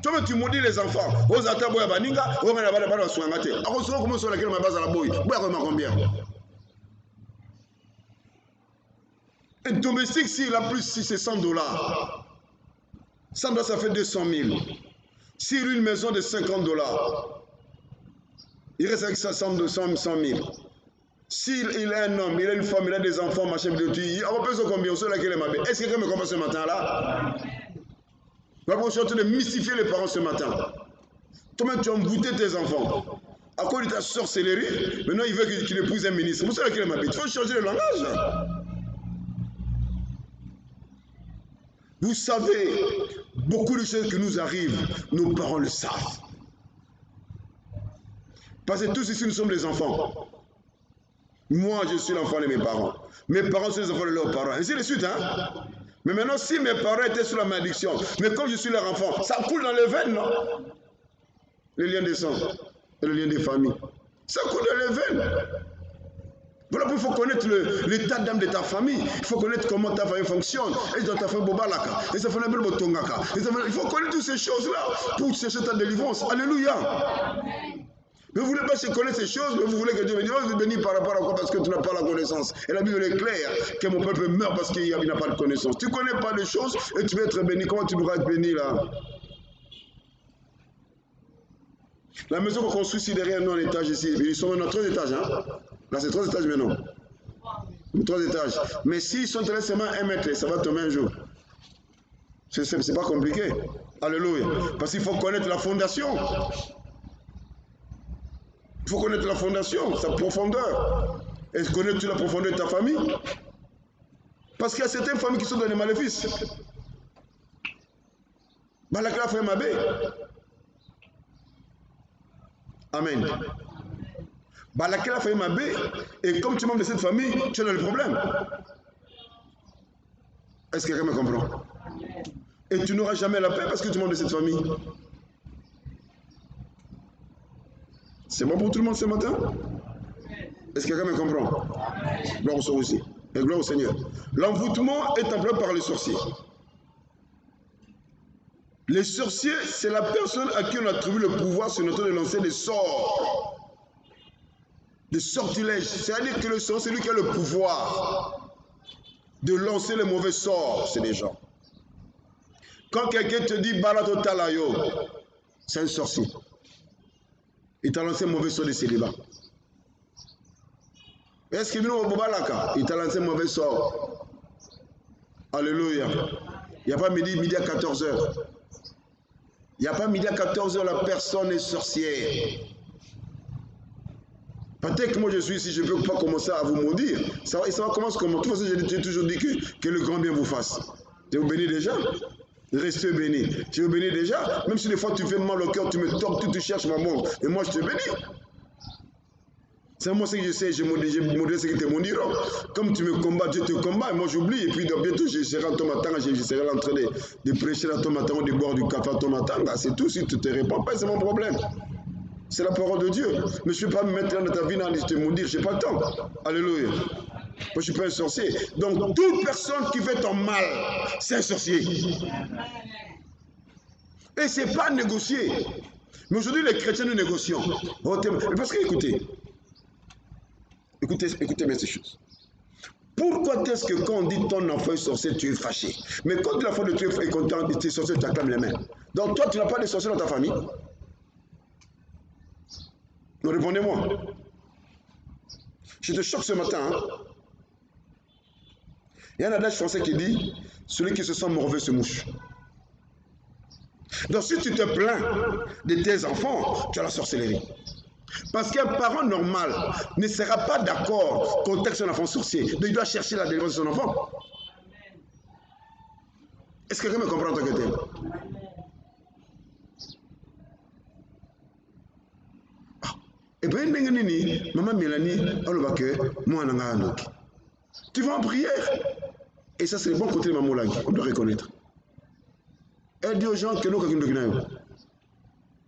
Toi tu maudis les enfants. Aux ataboya baninga, aux menabana bana swangate. Alors comment sur laquelle ma base à la boy. Boya comment combien? Un domestique, s'il a plus, si c'est 100 $, 100 $, ça fait 200 000. S'il a une maison de 50 $, il reste avec 100 000. S'il a un homme, il a une femme, il a des enfants, machin, il a besoin de combien? Est-ce que quelqu'un me comprend ce matin-là? Je suis en train de mystifier les parents ce matin. Toi-même, tu as embouté tes enfants. À cause de ta sorcellerie, maintenant il veut qu'il épouse un ministre. C'est pour ça qu'il m'habite. Il faut changer le langage. Vous savez, beaucoup de choses qui nous arrivent, nos parents le savent. Parce que tous ici, nous sommes des enfants. Moi, je suis l'enfant de mes parents. Mes parents sont les enfants de leurs parents. Ainsi de suite, hein? Mais maintenant, si mes parents étaient sous la malédiction, mais comme je suis leur enfant, ça coule dans les veines, non? Le lien des sangs et le lien des familles. Ça coule dans les veines. Voilà pourquoi il faut connaître l'état d'âme de ta famille. Il faut connaître comment ta famille fonctionne. Et dans ta famille Bobalaka. Et ça fait un peu Botongaka. Il faut connaître toutes ces choses-là pour chercher ta délivrance. Alléluia. Mais vous ne voulez pas se connaître ces choses, mais vous voulez que Dieu me dise, oh, béni par rapport à quoi? Parce que tu n'as pas la connaissance. Et la Bible est claire que mon peuple meurt parce qu'il n'a pas de connaissance. Tu ne connais pas les choses et tu veux être béni. Comment tu pourras être béni là? La maison qu'on construit ici derrière nous en étage ici, ils sont dans 3 étages. Hein? Là c'est 3 étages maintenant. 3 étages. Mais s'ils sont très seulement 1 mètre, ça va tomber un jour. C'est pas compliqué. Alléluia. Parce qu'il faut connaître la fondation. Il faut connaître la fondation, sa profondeur. Et connaître la profondeur de ta famille. Parce qu'il y a certaines familles qui sont dans les maléfices. Balakla frère Mabé. Amen. Balakla frère Mabé. Et comme tu es membre de cette famille, tu es dans le problème. Est-ce que quelqu'un me comprend? Et tu n'auras jamais la paix parce que tu es membre de cette famille. C'est bon pour tout le monde ce matin? Est-ce que quelqu'un me comprend? Gloire au Seigneur aussi. Et gloire au Seigneur. L'envoûtement est employé par les sorciers. Les sorciers, c'est la personne à qui on a trouvé le pouvoir sur notre de lancer des sorts. Des sortilèges. C'est-à-dire que le sort, c'est lui qui a le pouvoir de lancer les mauvais sorts. C'est des gens. Quand quelqu'un te dit Barato Talayo, c'est un sorcier. Il t'a lancé un mauvais sort de célibat. Est-ce qu'il il t'a lancé un mauvais sort? Alléluia. Il n'y a pas midi à 14h. Il n'y a pas midi à 14h, la personne est sorcière. Peut-être que moi je suis ici, je ne peux pas commencer à vous maudire. Ça va commencer comment? De toute façon, j'ai toujours dit que le grand bien vous fasse. Je vous bénis déjà. Restez béni. Je vous bénis déjà. Même si des fois tu fais mal au cœur, tu me tords, tu cherches ma mort. Et moi je te bénis. C'est moi ce que je sais, je maudis ce que te maudira. Comme tu me combats, Dieu te combat, et moi j'oublie. Et puis bientôt je serai en ton matin, je serai en train de prêcher à ton matin, ou de boire du café à ton matin. C'est tout, si tu ne te réponds pas, c'est mon problème. C'est la parole de Dieu. Mais je ne peux pas me mettre dans ta vie, dans te maudire, je n'ai pas le temps. Alléluia. Moi je ne suis pas un sorcier. Donc toute personne qui fait ton mal, c'est un sorcier. Et ce n'est pas négocier. Mais aujourd'hui les chrétiens nous négocions. Parce que écoutez bien ces choses. Pourquoi est-ce que quand on dit ton enfant est sorcier, tu es fâché? Mais quand l'enfant de Dieu est content, tu es sorcier, tu acclames les mains. Donc toi, tu n'as pas de sorcier dans ta famille? Non, répondez-moi. Je te choque ce matin. Hein? Il y a un adage français qui dit, celui qui se sent mauvais se mouche. Donc si tu te plains de tes enfants, tu as la sorcellerie. Parce qu'un parent normal ne sera pas d'accord qu'on texte son enfant sorcier. Donc il doit chercher la délivrance de son enfant. Est-ce que quelqu'un me comprend en tant que tel? Et bien, maman Mélanie, tu vas en prière. Et ça, c'est le bon côté de maman Langue. On doit reconnaître. Elle dit aux gens que nous,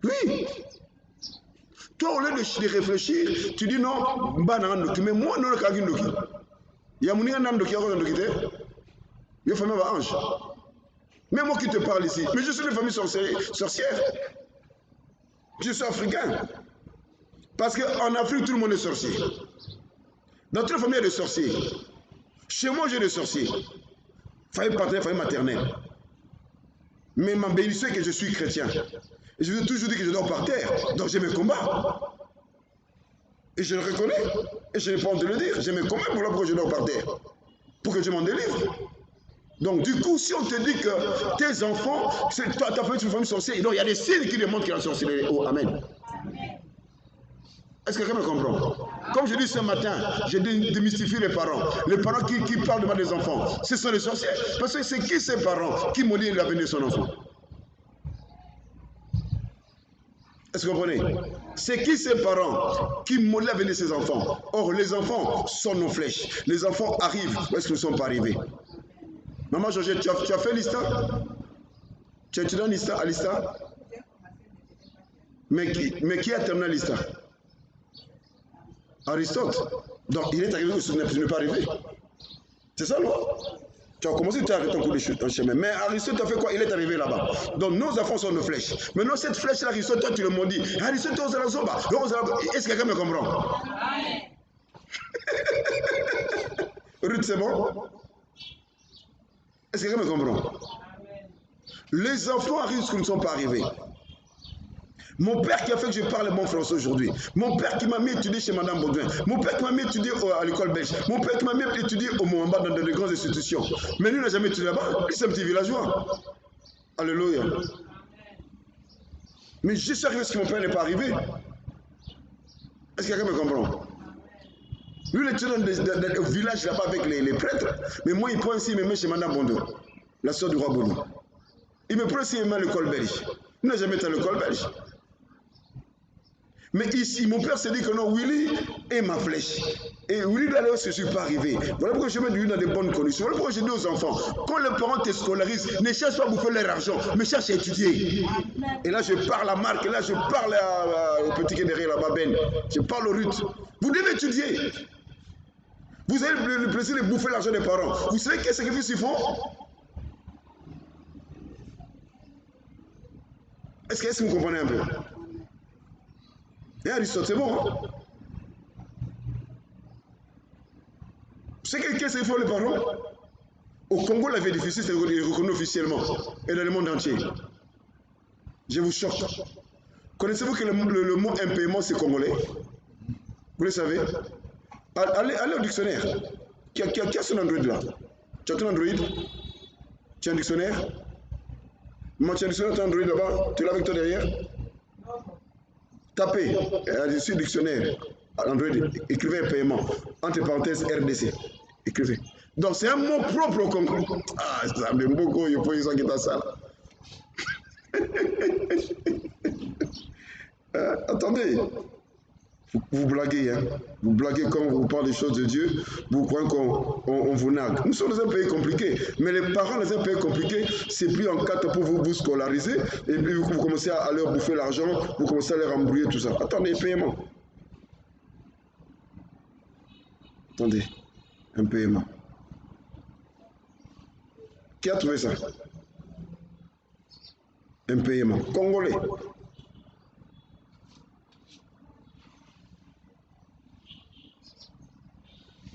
oui. Toi, au lieu de réfléchir, tu dis non, mais moi, non, il y a mon famille ange. Même moi qui te parle ici, mais je suis une famille sorcière. Je suis africain. Parce qu'en Afrique, tout le monde est sorcier. Dans toute la famille, il y a des sorciers. Chez moi, j'ai des sorciers. Faille paternelle, faille maternelle. Mais ma bénédiction est que je suis chrétien. Et je vous ai toujours dit que je dors par terre. Donc j'ai mes combats. Et je le reconnais. Et je n'ai pas honte de le dire. J'ai mes combats pour pourquoi je dors par terre. Pour que Dieu m'en délivre. Donc du coup, si on te dit que tes enfants, toi, ta famille, c'est une famille sorcière, donc il y a des signes qui démontrent qu'il y a la sorcellerie. Oh, amen. Est-ce que quelqu'un me comprend? Comme je dis ce matin, j'ai démystifié les parents. Les parents qui parlent devant les enfants, ce sont les sorciers. Parce que c'est qui ces parents qui maudissent l'avenir de son enfant? Est-ce que vous comprenez? C'est qui ces parents qui maudissent l'avenir de ses enfants? Or, les enfants sont nos flèches. Les enfants arrivent où est-ce qu'ils ne sont pas arrivés? Maman Georgette, tu as fait l'ISTA? Tu as étudié à l'ISTA? Mais qui a terminé l'ISTA? Aristote. Donc il est arrivé où ce n'est pas arrivé. C'est ça, non? Tu as commencé, tu as arrêté ton coup de chute en chemin. Mais Aristote a fait quoi? Il est arrivé là-bas. Donc nos enfants sont nos flèches. Maintenant, cette flèche-là, Aristote, toi tu le maudis. Aristote, on se la zoba. Est-ce que quelqu'un me comprend? Ruth, c'est bon? Est-ce que quelqu'un me comprend? Les enfants arrivent ce qu'ils ne sont pas arrivés. Mon père qui a fait que je parle bon français aujourd'hui. Mon père qui m'a mis étudier chez Madame Baudouin. Mon père qui m'a mis étudier à l'école belge. Mon père qui m'a mis étudier au Moamba dans de grandes institutions. Mais lui n'a jamais étudié là-bas. Lui c'est un petit villageois. Alléluia. Mais je suis arrivé ce que mon père n'est pas arrivé. Est-ce que quelqu'un me comprend? Lui il étudie dans le village là-bas avec les prêtres. Mais moi il prend ici, il me met chez Madame Baudouin, la soeur du roi Baudouin. Il me prend ici, il me met à l'école belge. Il n'a jamais été à l'école belge. Mais ici, mon père s'est dit que non, Willy est ma flèche. Et Willy d'aller où je ne suis pas arrivé. Voilà pourquoi je mets lui dans de bonnes conditions. Voilà pourquoi je dis aux enfants, quand les parents te scolarisent, ne cherche pas à bouffer leur argent, mais cherche à étudier. Et là, je parle à Marc, et là, je parle au petit qui est derrière là-bas, Ben. Je parle au Ruth. Vous devez étudier. Vous avez le plaisir de bouffer l'argent des parents. Vous savez quel sacrifice ils font? Est-ce que vous comprenez un peu? Et Aristote, c'est bon, hein? C'est qu'est-ce qu'ils font les parents? Au Congo, la vie est difficile, c'est reconnu officiellement. Et dans le monde entier. Je vous choque. Connaissez-vous que le mot impayement, c'est congolais? Vous le savez? Allez au dictionnaire. Qui a son Android là? Tu as ton Android? Tu as un dictionnaire? Moi, tu as un dictionnaire, tu as un Android là-bas? Tu l'as avec toi derrière? Tapez, sur le dictionnaire, Android, écrivez paiement, entre parenthèses RDC, écrivez. Donc c'est un mot propre au Congo. Ah, ça me beaucoup, il faut qu'ils dans ça. Attendez, vous blaguez, hein? Vous blaguez quand vous parlez des choses de Dieu, vous croyez qu'on vous nargue. Nous sommes dans un pays compliqué, mais les parents dans un pays compliqué, c'est pris en quatre pour vous scolariser, et puis vous commencez à leur bouffer l'argent, vous commencez à leur embrouiller tout ça. Attendez, paiement. Attendez, un paiement. Qui a trouvé ça? Un paiement. Congolais.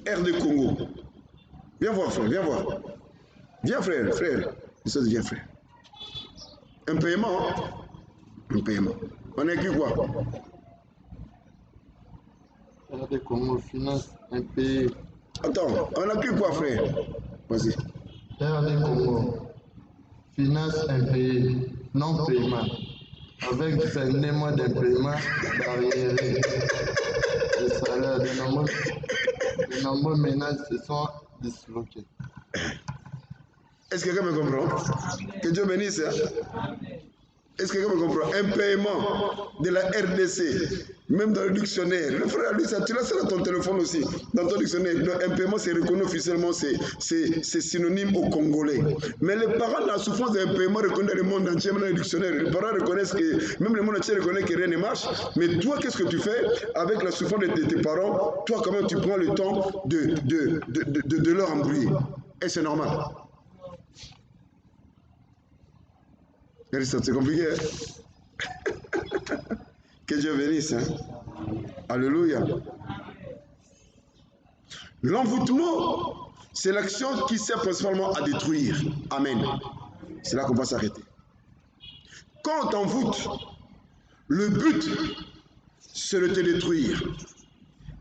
RD Congo. Viens voir, frère, viens voir. Viens, frère. Ça devient frère. Un paiement, hein? Un paiement. On a écrit quoi? RD Congo, finance, impayé. Attends, on a écrit quoi, frère? Vas-y. RD Congo, finance, impayé, non-paiement, avec des mois d'impaiement d'arriéré. Les salaires de nombreux ménages se sont disloqués. Est-ce que quelqu'un me comprend? Que Dieu bénisse. Hein? Est-ce que quelqu'un me comprend? Un paiement de la RDC, même dans le dictionnaire. Le frère, lui, ça, tu l'as sur ton téléphone aussi. Dans ton dictionnaire, un paiement, c'est reconnu officiellement, c'est synonyme au Congolais. Mais les parents, la souffrance d'un paiement reconnu dans le monde entier, même dans le dictionnaire. Les parents reconnaissent que, même le monde entier reconnaît que rien ne marche. Mais toi, qu'est-ce que tu fais avec la souffrance de tes parents? Toi, quand même, tu prends le temps de leur embrouiller. Et c'est normal. C'est compliqué, hein? Que Dieu bénisse, hein? Alléluia. L'envoûtement, C'est l'action qui sert principalement à détruire. Amen. C'est là qu'on va s'arrêter. Quand on t'envoûte, le but, c'est de te détruire.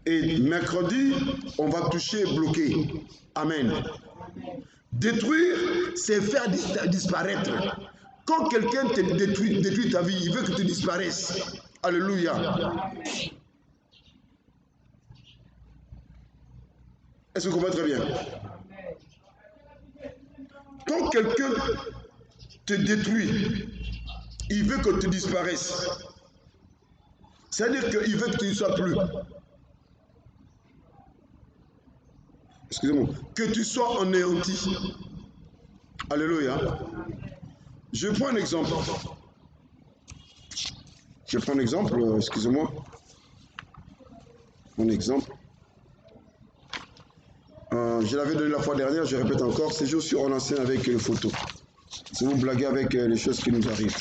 Et mercredi, on va toucher, bloquer. Amen. Détruire, c'est faire disparaître. Quand quelqu'un te détruit ta vie, il veut que tu disparaisses. Alléluia. Est-ce que vous comprenez très bien? Quand quelqu'un te détruit, il veut que tu disparaisses. C'est-à-dire qu'il veut que tu ne sois plus. Excusez-moi. Que tu sois anéanti. Alléluia. Je prends un exemple. Excusez-moi. Mon exemple. Je l'avais donné la fois dernière, je répète encore, c'est juste sur en scène avec une photo. Si vous blaguez avec les choses qui nous arrivent.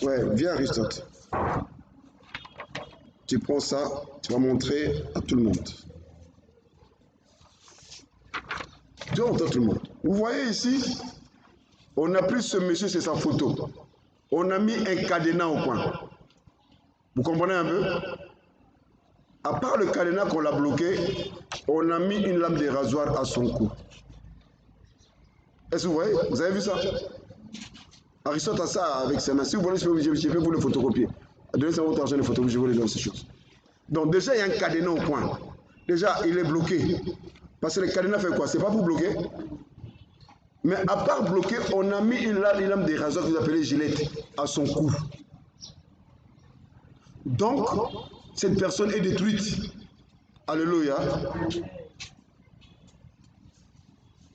Ouais, viens Aristote. Tu prends ça, tu vas montrer à tout le monde. Tu vas montrer à tout le monde. Vous voyez ici, on a pris ce monsieur, c'est sa photo. On a mis un cadenas au coin. Vous comprenez un peu? À part le cadenas qu'on l'a bloqué, on a mis une lame de rasoir à son cou. Est-ce que vous voyez? Vous avez vu ça? Aristote a ça avec ses mains. Si vous voulez, je vais vous le photocopier. Donnez ça votre argent de photocopier, je vous les donne ces choses. Donc déjà, il y a un cadenas au coin. Déjà, il est bloqué. Parce que le cadenas fait quoi? C'est pas pour bloquer. Mais à part bloquer, on a mis une lame de rasoir que vous appelez gilette à son cou. Donc, cette personne est détruite. Alléluia.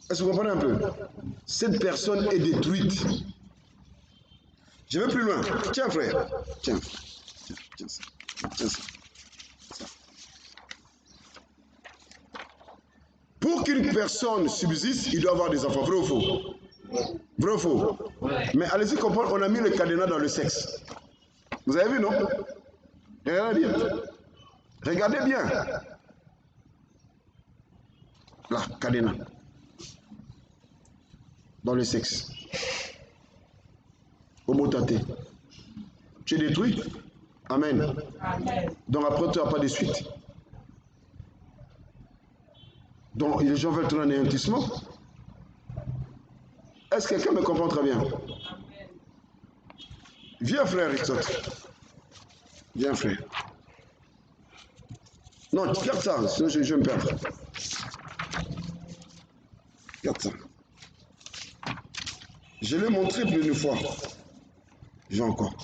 Est-ce que vous comprenez un peu? Cette personne est détruite. Je vais plus loin. Tiens, frère. Tiens ça. Tiens ça. Pour qu'une personne subsiste, il doit avoir des enfants. Vrai ou faux? Vrai ou faux? Mais allez-y comprendre, on a mis le cadenas dans le sexe. Vous avez vu, non? Regardez bien. Regardez bien. Là, cadenas. Dans le sexe. Homotate. Tu es détruit? Amen. Amen. Donc après, tu n'as pas de suite. Donc les gens veulent ton anéantissement. Est-ce que quelqu'un me comprend très bien? Amen. Viens, frère Aristote. Viens, frère. Non, garde ça, sinon je vais me perdre. Garde ça. Je l'ai montré plus d'une fois. J'ai encore.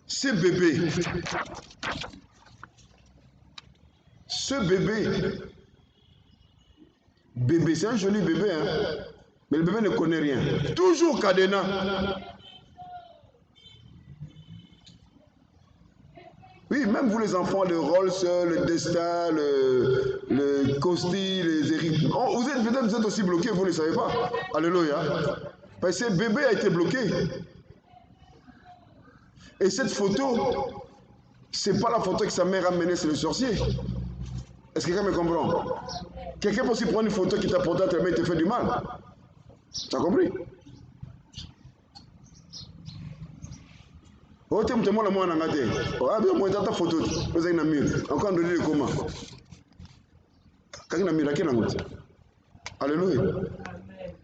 Ce bébé, c'est un joli bébé, hein? Mais le bébé ne connaît rien. Toujours cadenas. Oui, même vous les enfants, le Rolls, le Destin, le Costi, les Eric. Oh, vous êtes aussi bloqués, vous ne le savez pas. Alléluia. Parce que ce bébé a été bloqué. Et cette photo, c'est pas la photo que sa mère a menée, c'est le sorcier. Est-ce que quelqu'un me comprend? Quelqu'un peut aussi prendre une photo qui t'a porté à ta main et te fait du mal. Tu as compris? Oh, tu me moi en angate. Ah, bien, moi, ta photo. Vous avez une mur. Encore un donné comment? Quand il a mis la Alléluia.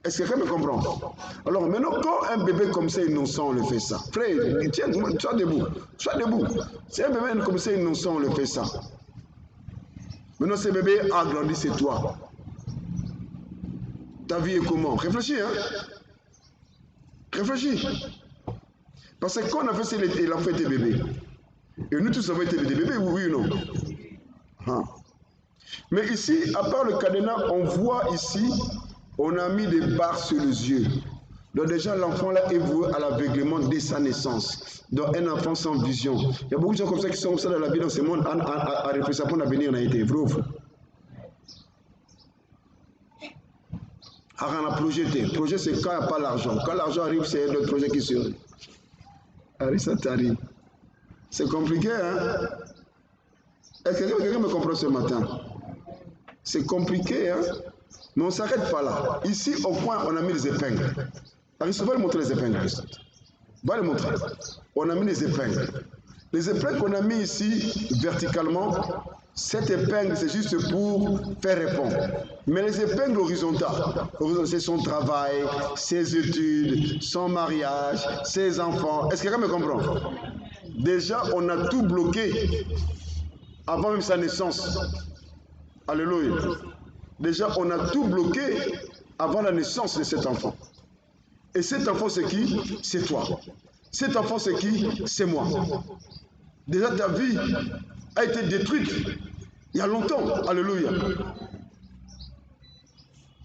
Est-ce que quelqu'un me comprend? Alors maintenant, quand un bébé comme ça innocent le fait ça, frère, tiens, sois debout. Sois debout. Si un bébé comme ça innocent le fait ça, maintenant ce bébé a grandi, c'est toi. Ta vie est comment? Réfléchis, hein? Réfléchis. Parce que quand on a fait ça, il a fait tes bébés. Et nous tous avons été des bébés, oui ou non? Ah. Mais ici, à part le cadenas, on voit ici, on a mis des barres sur les yeux. Donc déjà, l'enfant là est voué à l'aveuglement dès sa naissance. Donc un enfant sans vision. Il y a beaucoup de gens comme ça qui sont comme ça dans la vie, dans ce monde, à réfléchir pour l'avenir, on a été vrai ou faux? On a projeté. Projet, c'est quand il n'y a pas l'argent. Quand l'argent arrive, c'est le projet qui survit. Arrive, ça t'arrive. C'est compliqué, hein? Est-ce que quelqu'un me comprend ce matin? C'est compliqué, hein? Mais on ne s'arrête pas là. Ici, au coin, on a mis les épingles. Aristote va lui montrer les épingles, Aristote. Va les montrer. On a mis les épingles. Les épingles qu'on a mis ici, verticalement, cette épingle, c'est juste pour faire répondre. Mais les épingles horizontales, c'est son travail, ses études, son mariage, ses enfants. Est-ce que quelqu'un me comprend? Déjà, on a tout bloqué avant même sa naissance. Alléluia. Déjà, on a tout bloqué avant la naissance de cet enfant. Et cet enfant, c'est qui? C'est toi. Cet enfant, c'est qui? C'est moi. Déjà, ta vie a été détruite il y a longtemps. Alléluia.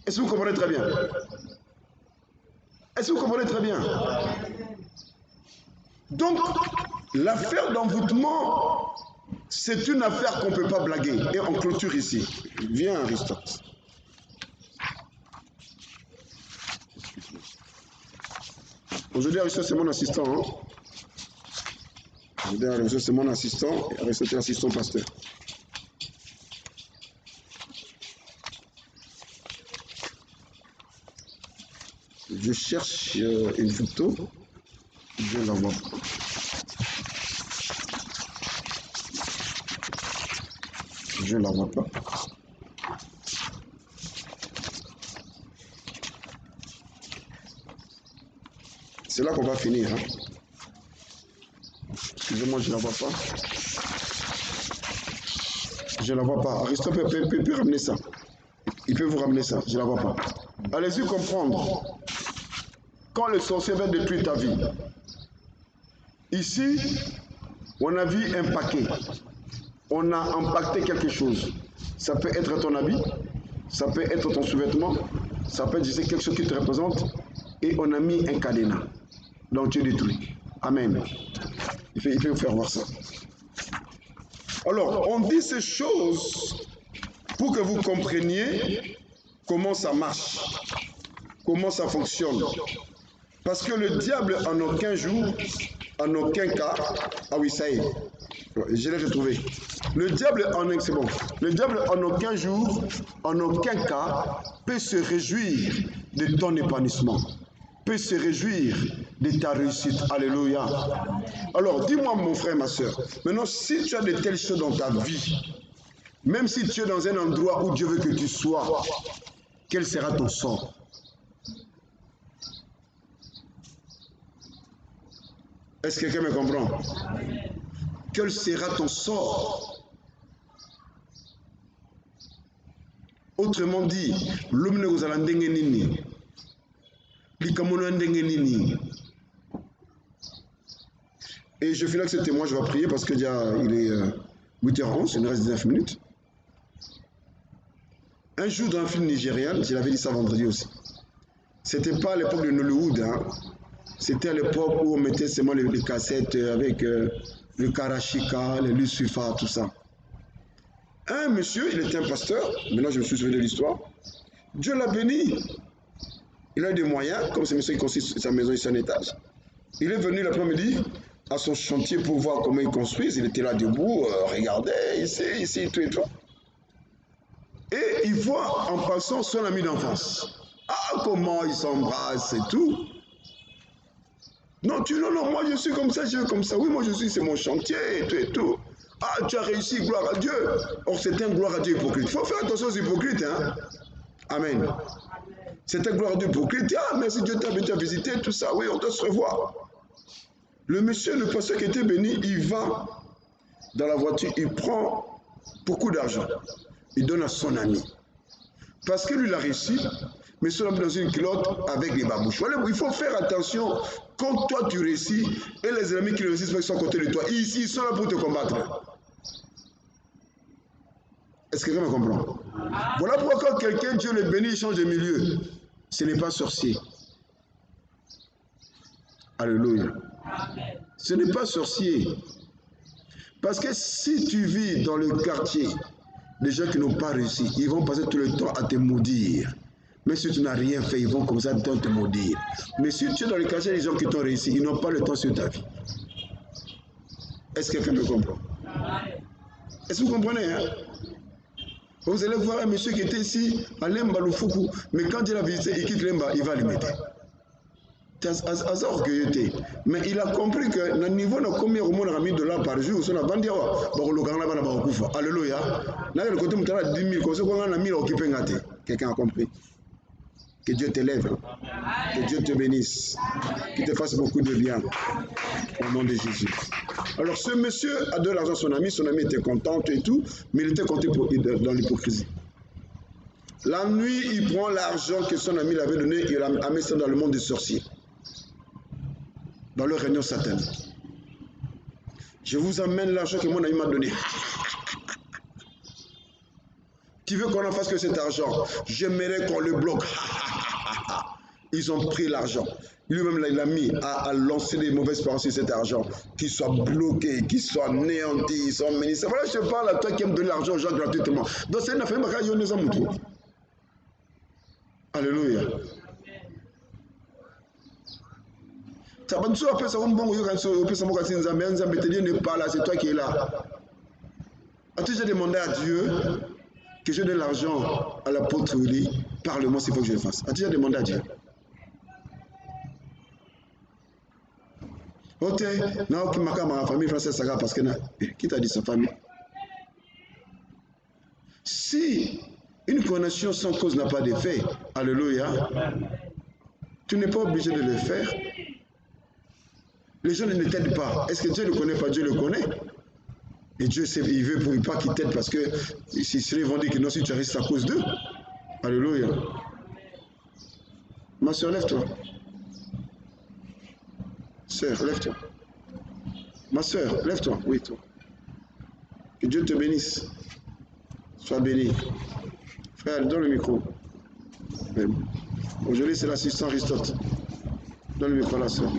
Est-ce que vous comprenez très bien? Est-ce que vous comprenez très bien? Donc, l'affaire d'envoûtement, c'est une affaire qu'on ne peut pas blaguer. Et on clôture ici. Viens, Aristote. Aujourd'hui, Aristote, c'est mon assistant. Hein? Aujourd'hui, Aristote, c'est mon assistant. Et Aristote, c'est l'assistant pasteur. Je cherche une photo. Je la vois pas. Je la vois pas. C'est là qu'on va finir. Hein. Excusez-moi, je ne la vois pas. Je ne la vois pas. Aristote peut ramener ça. Il peut vous ramener ça. Je ne la vois pas. Allez-y comprendre. Quand le sorcier va détruire ta vie, ici, on a vu un paquet. On a impacté quelque chose. Ça peut être ton habit, ça peut être ton sous-vêtement, ça peut être quelque chose qui te représente. Et on a mis un cadenas. Donc tu es détruit. Amen. Il faut vous faire voir ça. Alors, on dit ces choses pour que vous compreniez comment ça marche, comment ça fonctionne. Parce que le diable, en aucun jour, en aucun cas, ah oui, ça y est, je l'ai retrouvé. Le diable, c'est bon. Le diable, en aucun jour, en aucun cas, peut se réjouir de ton épanouissement, peut se réjouir de ta réussite. Alléluia. Alors, dis-moi, mon frère, ma soeur, maintenant, si tu as de telles choses dans ta vie, même si tu es dans un endroit où Dieu veut que tu sois, quel sera ton sort? Est-ce que quelqu'un me comprend? Quel sera ton sort? Autrement dit, l'homme ne vous a l'endenge nini. L'ikamono endenge nini. Et je finis avec ce témoin, je vais prier parce que déjà il est 8h11, il nous reste 19 minutes. Un jour dans un film nigérian, je l'avais dit ça vendredi aussi. C'était pas à l'époque de Nollywood, hein. C'était à l'époque où on mettait seulement les cassettes avec le Karashika, le Lucifer, tout ça. Un monsieur, il était un pasteur, maintenant je me suis souvenu de l'histoire. Dieu l'a béni. Il a eu des moyens, comme ce monsieur il construit sa maison ici en étage. Il est venu l'après-midi à son chantier pour voir comment il construise. Il était là debout, regardait, ici, tout et tout. Et il voit en passant son ami d'enfance. Ah, comment ils s'embrassent et tout. Non, non, moi je suis comme ça, je veux comme ça. Oui, moi je suis, c'est mon chantier et tout et tout. Ah, tu as réussi, gloire à Dieu. Or, c'était un gloire à Dieu hypocrite. Il faut faire attention aux hypocrites, hein. Amen. C'était gloire à Dieu hypocrite. Ah, merci Dieu t'a visité, tout ça. Oui, on doit se revoir. Le monsieur, le pasteur qui était béni, il va dans la voiture, il prend beaucoup d'argent. Il donne à son ami. Parce que lui, il a réussi, mais son ami dans une culotte avec des babouches. Il faut faire attention quand toi tu réussis et les amis qui réussissent sont à côté de toi. Ici, ils sont là pour te combattre. Est-ce que quelqu'un me comprend? Voilà pourquoi quand quelqu'un, Dieu le bénit, il change de milieu. Ce n'est pas sorcier. Alléluia. Ce n'est pas sorcier. Parce que si tu vis dans le quartier, des gens qui n'ont pas réussi, ils vont passer tout le temps à te maudire. Mais si tu n'as rien fait, ils vont comme ça te maudire. Mais si tu es dans le quartier des gens qui t'ont réussi, ils n'ont pas le temps sur ta vie. Est-ce que quelqu'un me comprend? Est-ce que vous comprenez, hein? Vous allez voir un monsieur qui était ici, à Lemba Lufuku, mais quand il a visité, il quitte Lemba, il va le mettre. C'est orgueilleux. Mais il a compris que le niveau de combien de $1000 par jour, c'est un vendu. Alléluia. Là, le côté de 10 000, qu'on a 1000 occupés. Quelqu'un a compris. Que Dieu t'élève, que Dieu te bénisse, qu'il te fasse beaucoup de bien, au nom de Jésus. Alors ce monsieur a donné l'argent à son ami était content et tout, mais il était compté dans l'hypocrisie. La nuit, il prend l'argent que son ami lui avait donné et il a mis ça dans le monde des sorciers, dans leur réunion satanique. Je vous amène l'argent que mon ami m'a donné. Tu veux qu'on en fasse que cet argent? J'aimerais qu'on le bloque. Ils ont pris l'argent. Lui-même, il a mis à lancer des mauvaises paroles sur cet argent. Qu'il soit bloqué, qu'il soit anéanti, ils sont ministres. Voilà, je te parle à toi qui aimes donner l'argent aux gens gratuitement. Donc, c'est une affaire qui nous a montré. Alléluia. C'est toi qui es là. As-tu déjà demandé à Dieu que je donne l'argent à l'apôtre Willy? Parle-moi s'il faut que je le fasse. As-tu déjà demandé à Dieu? Ok, non, qui m'a ma famille française, ça parce que qui t'a dit sa famille? Si une connexion sans cause n'a pas d'effet, alléluia, tu n'es pas obligé de le faire. Les gens ne t'aident pas. Est-ce que Dieu ne le connaît pas? Dieu le connaît. Et Dieu sait, il veut pas qu'ils t'aident parce que s'ils vont dire que non, si tu restes à cause d'eux. Alléluia. Ma soeur, lève-toi. Sœur, lève-toi. Ma soeur, lève-toi. Oui, toi. Que Dieu te bénisse. Sois béni. Frère, donne le micro. Aujourd'hui, c'est l'assistant Aristote. Donne le micro à la soeur.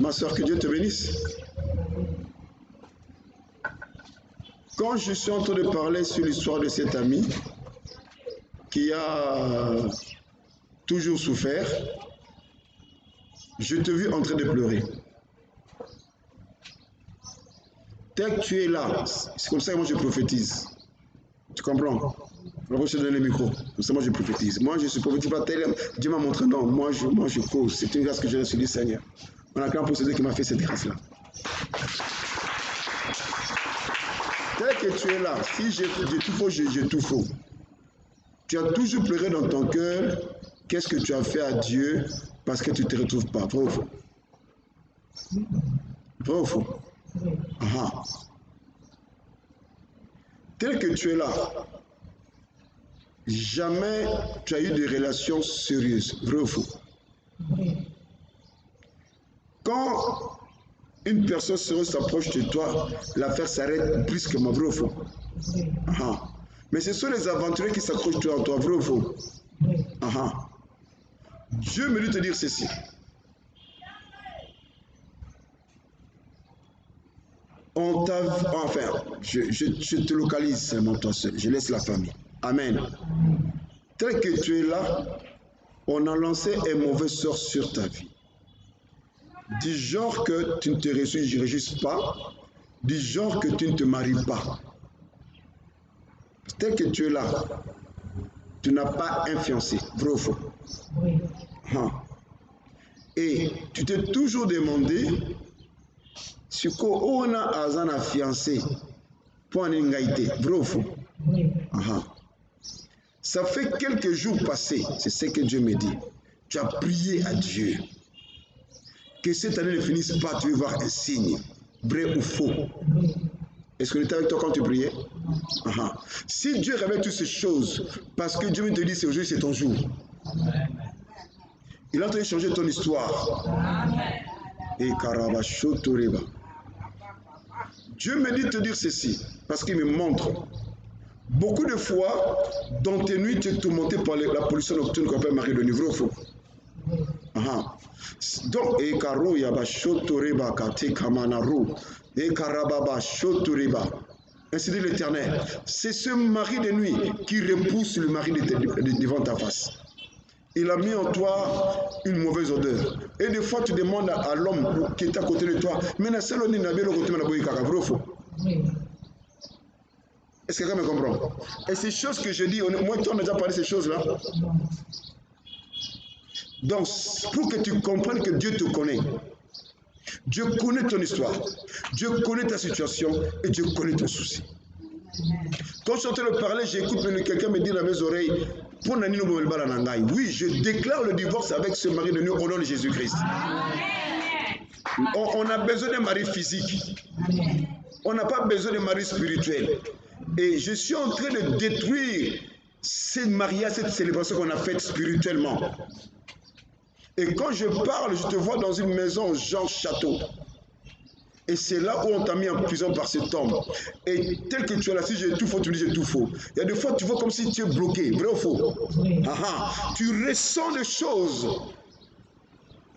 Ma soeur, que Dieu te bénisse. Quand je suis en train de parler sur l'histoire de cet ami qui a toujours souffert, je te vis en train de pleurer. Tel que tu es là, c'est comme ça que moi je prophétise. Tu comprends? Alors je te donne le micro. Comme ça moi je prophétise. Moi je ne prophétise pas tel. Dieu m'a montré non. Moi je cause. C'est une grâce que j'ai reçue du Seigneur. On a qu'un possédé qui m'a fait cette grâce-là. Tel que tu es là, si j'ai tout faux, j'ai tout faux. Tu as toujours pleuré dans ton cœur. Qu'est-ce que tu as fait à Dieu parce que tu ne te retrouves pas? Vrai ou faux? Vrai ou faux? Aha. Tel que tu es là, jamais tu as eu de relations sérieuses. Vrai ou faux? Quand une personne sérieuse s'approche de toi, l'affaire s'arrête brusquement. Vrai ou faux? Aha. Mais ce sont les aventuriers qui s'accrochent à toi. Vrai ou faux? Aha. Dieu me dit te dire ceci. Enfin, je te localise seulement toi seul. Je laisse la famille. Amen. Tel que tu es là, on a lancé un mauvais sort sur ta vie. Du genre que tu ne te réjouis pas, du genre que tu ne te maries pas. Tel que tu es là, tu n'as pas influencé. Vrai ou faux? Oui. Et tu t'es toujours demandé ce qu'on a à fiancé pour une égalité. Vrai ou faux? Oui. Ça fait quelques jours passés, c'est ce que Dieu me dit. Tu as prié à Dieu. Que cette année ne finisse pas, tu veux voir un signe. Vrai ou faux? Est-ce que tu étais avec toi quand tu priais? Si Dieu révèle toutes ces choses, parce que Dieu te dit c'est aujourd'hui, c'est ton jour. Il est en train de changer ton histoire. Et Karabashotoreba. Dieu me dit de te dire ceci, parce qu'il me montre. Beaucoup de fois, dans tes nuits, tu es tourmenté par la pollution nocturne qu'on appelle Marie de Niveau au faux. Donc, Ekaro Yabashotoreba Kate Kamanaru, Ekarababa Shotoreba. Ainsi dit l'Éternel. C'est ce mari de nuit qui repousse le mari devant ta face. il a mis en toi une mauvaise odeur. Et des fois, tu demandes à l'homme qui est à côté de toi, mais est-ce que quelqu'un me comprend? Et ces choses que je dis, moi, tu en as déjà parlé de ces choses-là. Donc, pour que tu comprennes que Dieu te connaît, Dieu connaît ton histoire, Dieu connaît ta situation et Dieu connaît tes soucis. Quand je suis en train de parler, j'écoute, mais quelqu'un me dit dans mes oreilles, oui, je déclare le divorce avec ce mari de nous au nom de Jésus-Christ. On a besoin d'un mari physique. On n'a pas besoin d'un mari spirituel. Et je suis en train de détruire ces mariages, cette célébration qu'on a faite spirituellement. Et quand je parle, je te vois dans une maison Jean Château. Et c'est là où on t'a mis en prison par cet homme. Et tel que tu es là, si j'ai tout faux, tu me dis j'ai tout faux. Il y a des fois, tu vois comme si tu es bloqué. Vrai ou faux? Tu ressens des choses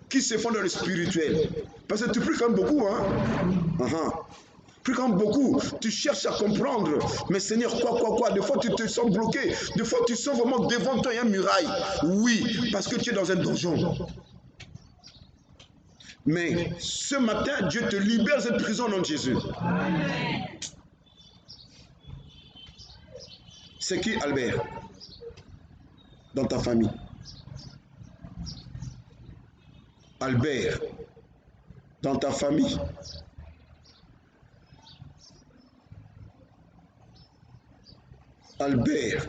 qui se font dans le spirituel. Parce que tu pries quand même beaucoup. Tu pries quand même beaucoup. Tu cherches à comprendre. Mais Seigneur, quoi? Des fois, tu te sens bloqué. Des fois, tu sens vraiment devant toi, il y a une muraille. Oui, parce que tu es dans un donjon. Mais ce matin, Dieu te libère de cette prison au nom de Jésus. C'est qui Albert? Dans ta famille. Albert, dans ta famille. Albert,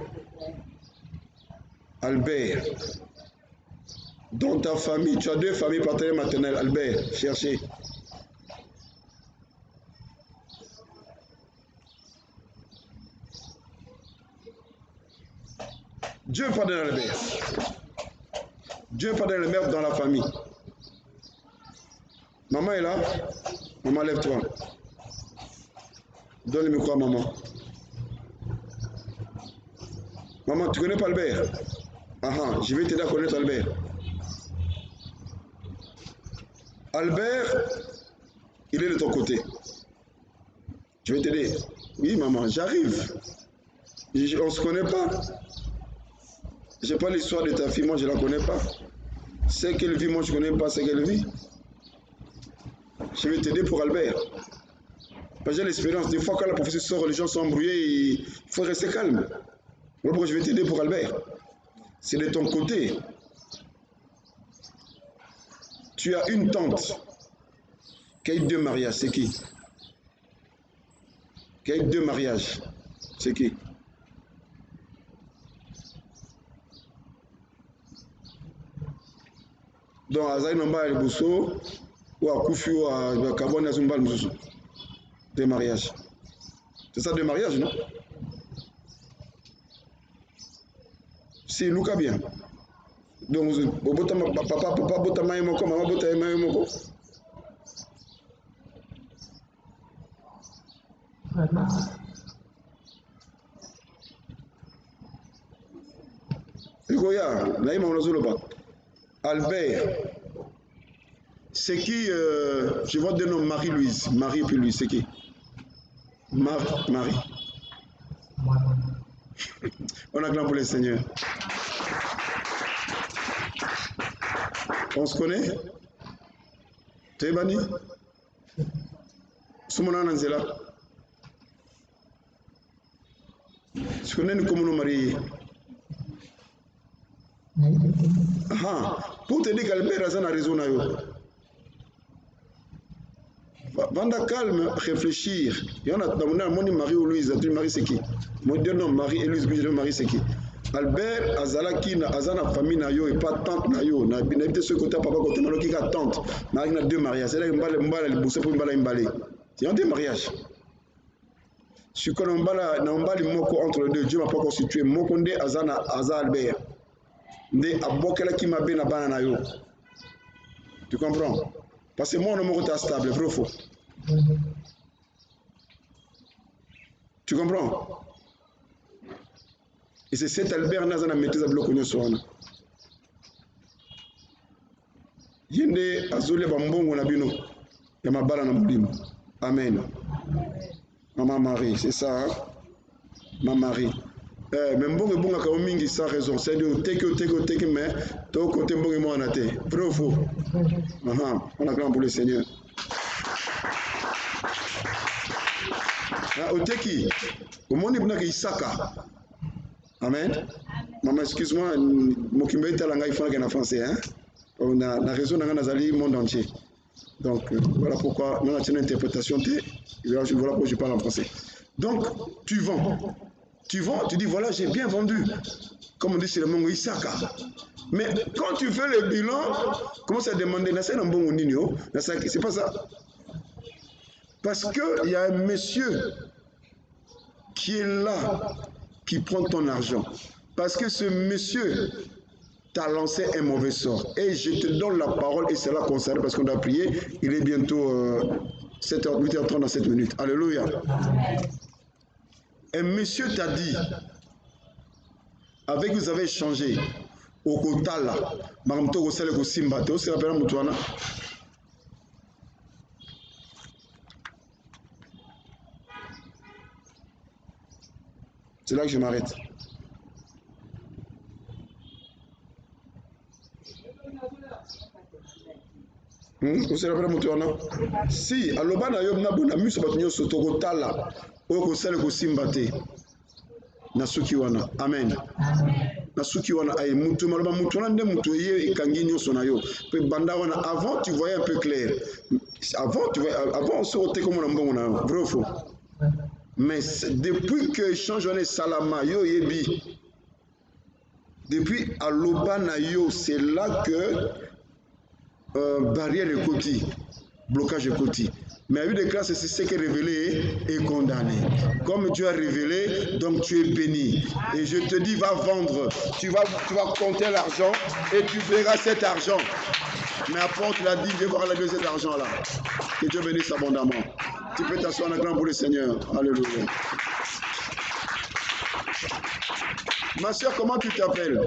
dans ta famille, tu as deux familles paternelles et maternelles. Albert, cherchez. Dieu pardonne Albert. Dieu pardonne Albert dans la famille. Maman est là. Maman, lève-toi. Donne le micro à maman. Maman, tu connais pas Albert? Je vais t'aider à connaître Albert. Albert, il est de ton côté. Je vais t'aider. Oui, maman, j'arrive. On ne se connaît pas. Je n'ai pas l'histoire de ta fille, moi je ne la connais pas. C'est qu'elle vit, moi je ne connais pas ce qu'elle vit. Je vais t'aider pour Albert. Parce que j'ai l'expérience. Des fois, quand la prophétie sort, les gens sont embrouillés, il faut rester calme. Voilà pourquoi je vais t'aider pour Albert. C'est de ton côté. Tu as une tante qui a eu 2 mariages. C'est qui? Qui a eu 2 mariages. C'est qui? Donc, Azaï Namba El Bousso, ou à Koufi, ou à Kabouane Azumbal Moussou. 2 mariages. C'est ça, 2 mariages, non? Si, Luka bien. Donc, papa, bota maïmoko, maman, bota maïmoko. Egoya, naïma onazoloba. Albert, c'est qui, je vois 2 noms, Marie-Louise. Marie puis Louise, c'est qui? Marie. On acclame pour le Seigneur. On se connaît? Tu es banni? Soumona Nanzela. Tu connais nous comme nous mariés? Pour te dire qu'Albert a raison. Vanda calme, réfléchir. Il y en a dans mon Marie ou Louise. Marie c'est qui? Mon deux noms, Marie et Louise, Marie c'est qui? Albert Azalaki na Azana famille na yo et pas tante na yo. Na habité ce côté papa côté na qui a tante. Marie na 2 mariages. C'est là mbala le bousse pour mbala mbalé. C'est un 2 mariages. Si qu'on mbala na mbali moko entre les deux, Dieu m'a pas constitué moko ndé Azana Aza Albert. Ndé abokela ki mabe na bana na yo. Tu comprends? Parce que moi, on est stable, vrai ou faux? Tu comprends? Et c'est cet Albert Nazana maîtrise à bloc Soana. Yende Azole Bambongo Nabino, Yamabala Namoulim. Amen. Maman Marie, c'est ça, hein? Maman Marie. Mais mbongo bonga ka mingi sans raison. C'est de teke mais to côté mbongo mo anate. Vrai ou faux? On acclame pour le Seigneur. Oteki. Omoni buna ka Isaka. Amen. Maman, excuse-moi, mokimbe talanga il faut que en français hein. On a la raison dans nazali monde entier. Donc voilà pourquoi nous avons une interprétation voilà pourquoi je parle en français. Donc tu vends, tu dis voilà j'ai bien vendu, comme on dit chez le monde Isaka. Mais quand tu fais le bilan, commence à demander c'est pas ça. Parce qu'il y a un monsieur qui est là, qui prend ton argent. Parce que ce monsieur t'a lancé un mauvais sort. Et je te donne la parole et c'est là qu'on s'arrête parce qu'on doit prier. Il est bientôt 7h, 8h30 dans 7 minutes. Alléluia. Un monsieur t'a dit, avec vous avez échangé, au Kotala, c'est là que je m'arrête. Si aloba na yo na bona miso bato nyonso tokotala oyo kosala kosimba te na suki wana amen na suki wana ay mutu maloba mutu wana nde mutu ye ekangi nyonso na yo pe banda wana avant tu voyais un peu clair avant so te comme na mbongo na yo vrai ou faux mais depuis que échange wana salama yo yebi depuis aloba na yo c'est là que barrière de côté, blocage de côté. Mais à vue de classe, c'est ce qui est révélé et condamné. Comme Dieu a révélé, donc tu es béni. Et je te dis, va vendre. Tu vas compter l'argent et tu verras cet argent. Mais apporte la dit, viens voir la gueule de cet argent-là. Que Dieu bénisse abondamment. Tu peux t'asseoir en acclamant pour le Seigneur. Alléluia. Ma soeur, comment tu t'appelles?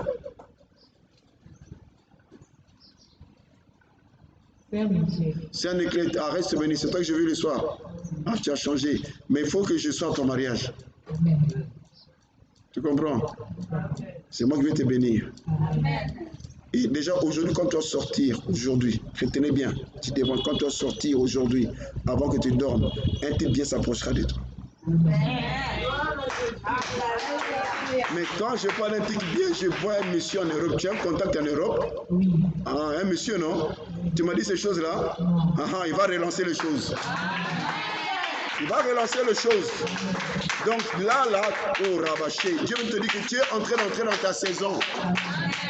C'est un éclat, arrête ce béni, c'est toi que j'ai vu le soir. Ah, tu as changé. Mais il faut que je sois à ton mariage. Tu comprends? C'est moi qui vais te bénir. Et déjà aujourd'hui, quand tu vas sortir, aujourd'hui, retenez bien, tu devrais, quand tu vas sortir aujourd'hui, avant que tu dormes, un type bien s'approchera de toi. Mais quand je parle d'un type bien, je vois un monsieur en Europe. Tu as un contact en Europe? Ah, un monsieur, non? Tu m'as dit ces choses-là? Ah, il va relancer les choses. Il va relancer les choses. Donc là, oh Rabaché, Dieu te dit que tu es en train d'entrer dans ta saison.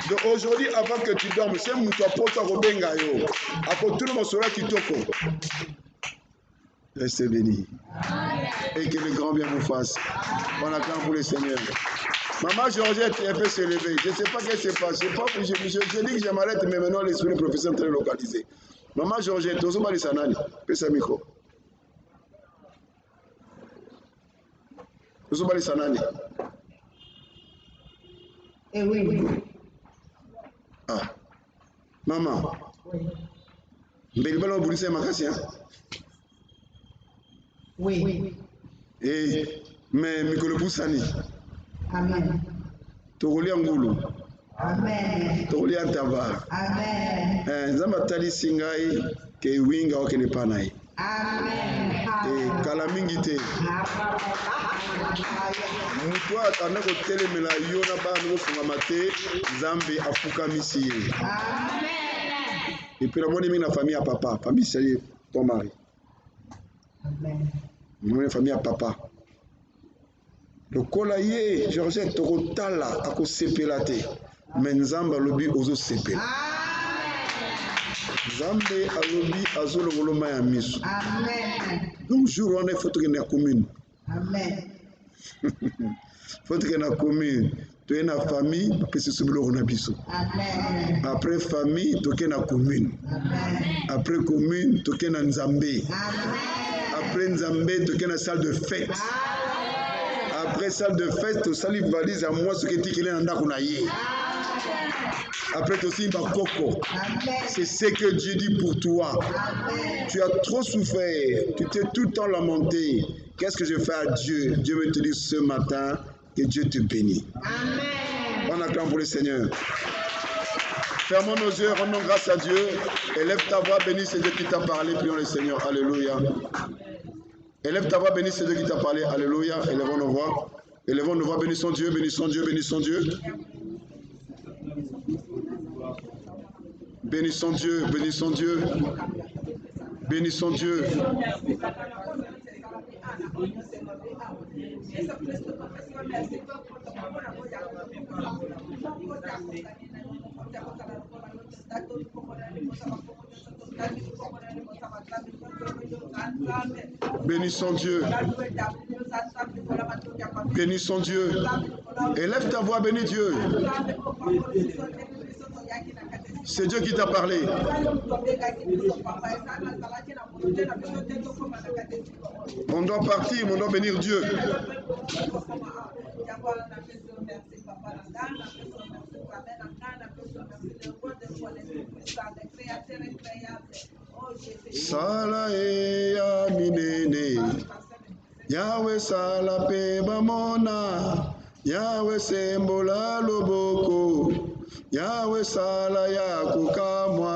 Donc aujourd'hui, avant que tu dormes, c'est mon toit pour toi, Robenga yo. Après tout le monde sera kitoko. Restez bénis. Et que le grand bien vous fasse. On attend pour le Seigneur. Maman Georgette, elle peut se lever. Je ne sais pas qu'est-ce qui se passe. Je dis que je m'arrête, mais maintenant l'esprit professeur est très localisé. Maman Georgette, tu as dit ça, Nani. Fais ce micro. Tu as dit ça, Nani. Eh oui. Ah. Maman. Oui. Mbelibalo Boulissé Makassia. Oui. Eh, mais Mikolo Poussani. Amen. Togoli Angoulou. Amen. Togoli Antava. Amen. Nzamba tali singai ke winga o kene panai. Amen. Kala mingi te. Mutu atanda ko telemela yo na ba no funga mate Nzambe afukamisi ye. Amen. Et puis la moni na famille à papa, famille c'est ton mari. Amen. Mon famille à papa. Le kolaye Georgette tokotala akosepela te. Mais Nzambe alobi ozo sepela. Nzambe alobi azolongolo ma ya miso. Amen. Donc jour on est faut que na commune. Amen. Faut que na commune. Tu es na famille parce que subilo na biso. Amen. Après famille tu es na commune. Amen. Après commune tu es na Nzambe. Amen. Après Nzambe tu es na salle de fête. Après salle de fête, tu sali valise à moi ce que tu es dans la Après tu aussi bakoko. C'est ce que Dieu dit pour toi. Tu as trop souffert, tu t'es tout le temps lamenté. Qu'est-ce que je fais à Dieu? Dieu me te dit ce matin, Que Dieu te bénisse. Amen. On acclame pour le Seigneur. Fermons nos yeux, rendons grâce à Dieu. Élève ta voix, bénis c'est Dieu qui t'a parlé. Prions le Seigneur. Alléluia. Élève ta voix, bénis c'est Dieu qui t'a parlé. Alléluia. Élevons nos voix. Élevons nos voix, bénissons Dieu, bénissons Dieu, bénissons Dieu. Bénissons Dieu, bénissons Dieu. Bénissons Dieu. Bénissons Dieu. Bénissons Dieu. Élève ta voix, bénis Dieu. C'est Dieu qui t'a parlé. On doit partir, mais on doit bénir Dieu. Sala e ya minene, Yahweh sala pe bamona, Yahweh sembola loboko, Yahweh sala ya kukamwa.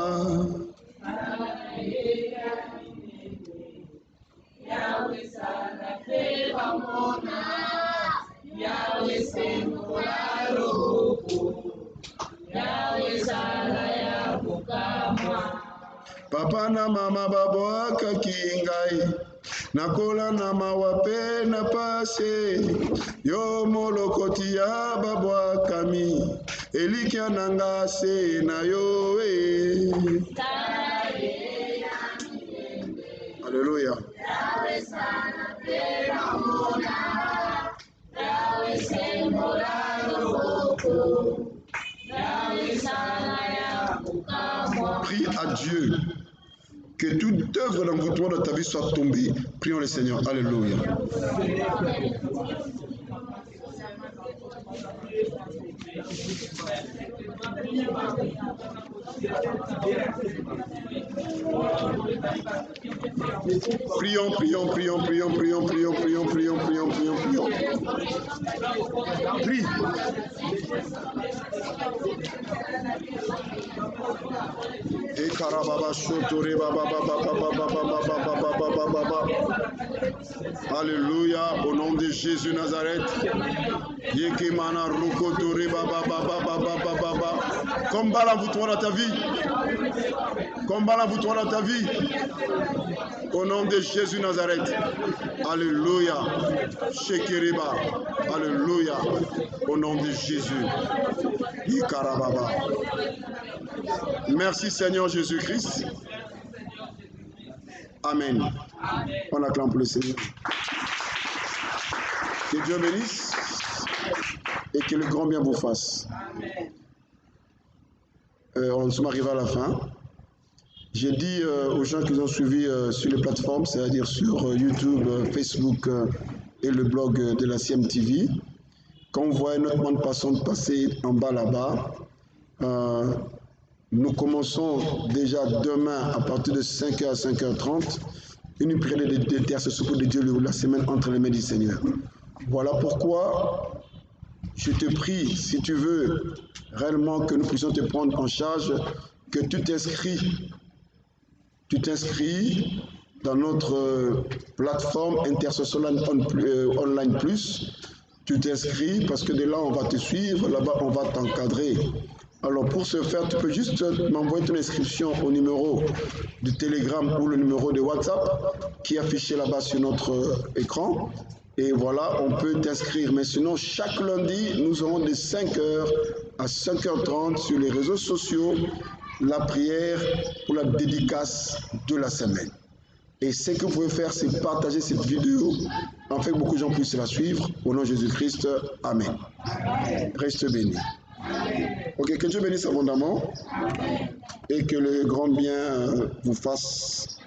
Yahweh sala pe bamona, Yahweh sembola loboko, Yahweh sala ya kukamwa. Papa na mama babwaka kingai, nakola na mawape na pase, yo molokoti ya babwakami, elikia nanga se na yo e. Alléluia. Yahweh sana pe bamona, Yahweh sembola loboko, Yahweh sala ya kukamwa. Prie à Dieu que toute œuvre d'envoûtement de ta vie soit tombée. Prions le Seigneur. Alléluia. Prions, prions, prions, prions, prions, prions, prions, prions, prions, prions, prions. Prie. Et karababa shotore baba baba baba baba baba baba baba. Alléluia, au nom de Jésus Nazareth. Yekemana rokotore baba baba baba baba baba. Combat l'envoûtement dans ta vie. Combat l'envoûtement dans ta vie. Au nom de Jésus Nazareth. Alléluia. Shekereba. Alléluia. Au nom de Jésus. Ikarababa. Merci Seigneur Jésus-Christ. Amen. On acclame pour le Seigneur. Que Dieu bénisse et que le grand bien vous fasse. On sommes arrivés à la fin. J'ai dit aux gens qui ont suivi sur les plateformes, c'est-à-dire sur YouTube, Facebook et le blog de la CMTV, quand on voit notre bande passante passer en bas là-bas, nous commençons déjà demain à partir de 5h à 5h30 une prière d'intercession pour Dieu la semaine entre les mains du Seigneur. Voilà pourquoi je te prie, si tu veux réellement que nous puissions te prendre en charge, que tu t'inscris dans notre plateforme Intercession Online Plus. Tu t'inscris parce que de là on va te suivre, là-bas on va t'encadrer. Alors pour ce faire, tu peux juste m'envoyer ton inscription au numéro du Telegram ou le numéro de WhatsApp qui est affiché là-bas sur notre écran. Et voilà, on peut t'inscrire. Mais sinon, chaque lundi, nous aurons de 5h à 5h30 sur les réseaux sociaux la prière pour la dédicace de la semaine. Et ce que vous pouvez faire, c'est partager cette vidéo afin que beaucoup de gens puissent la suivre. Au nom de Jésus-Christ, Amen. Reste béni. Ok, que Dieu bénisse abondamment et que le grand bien vous fasse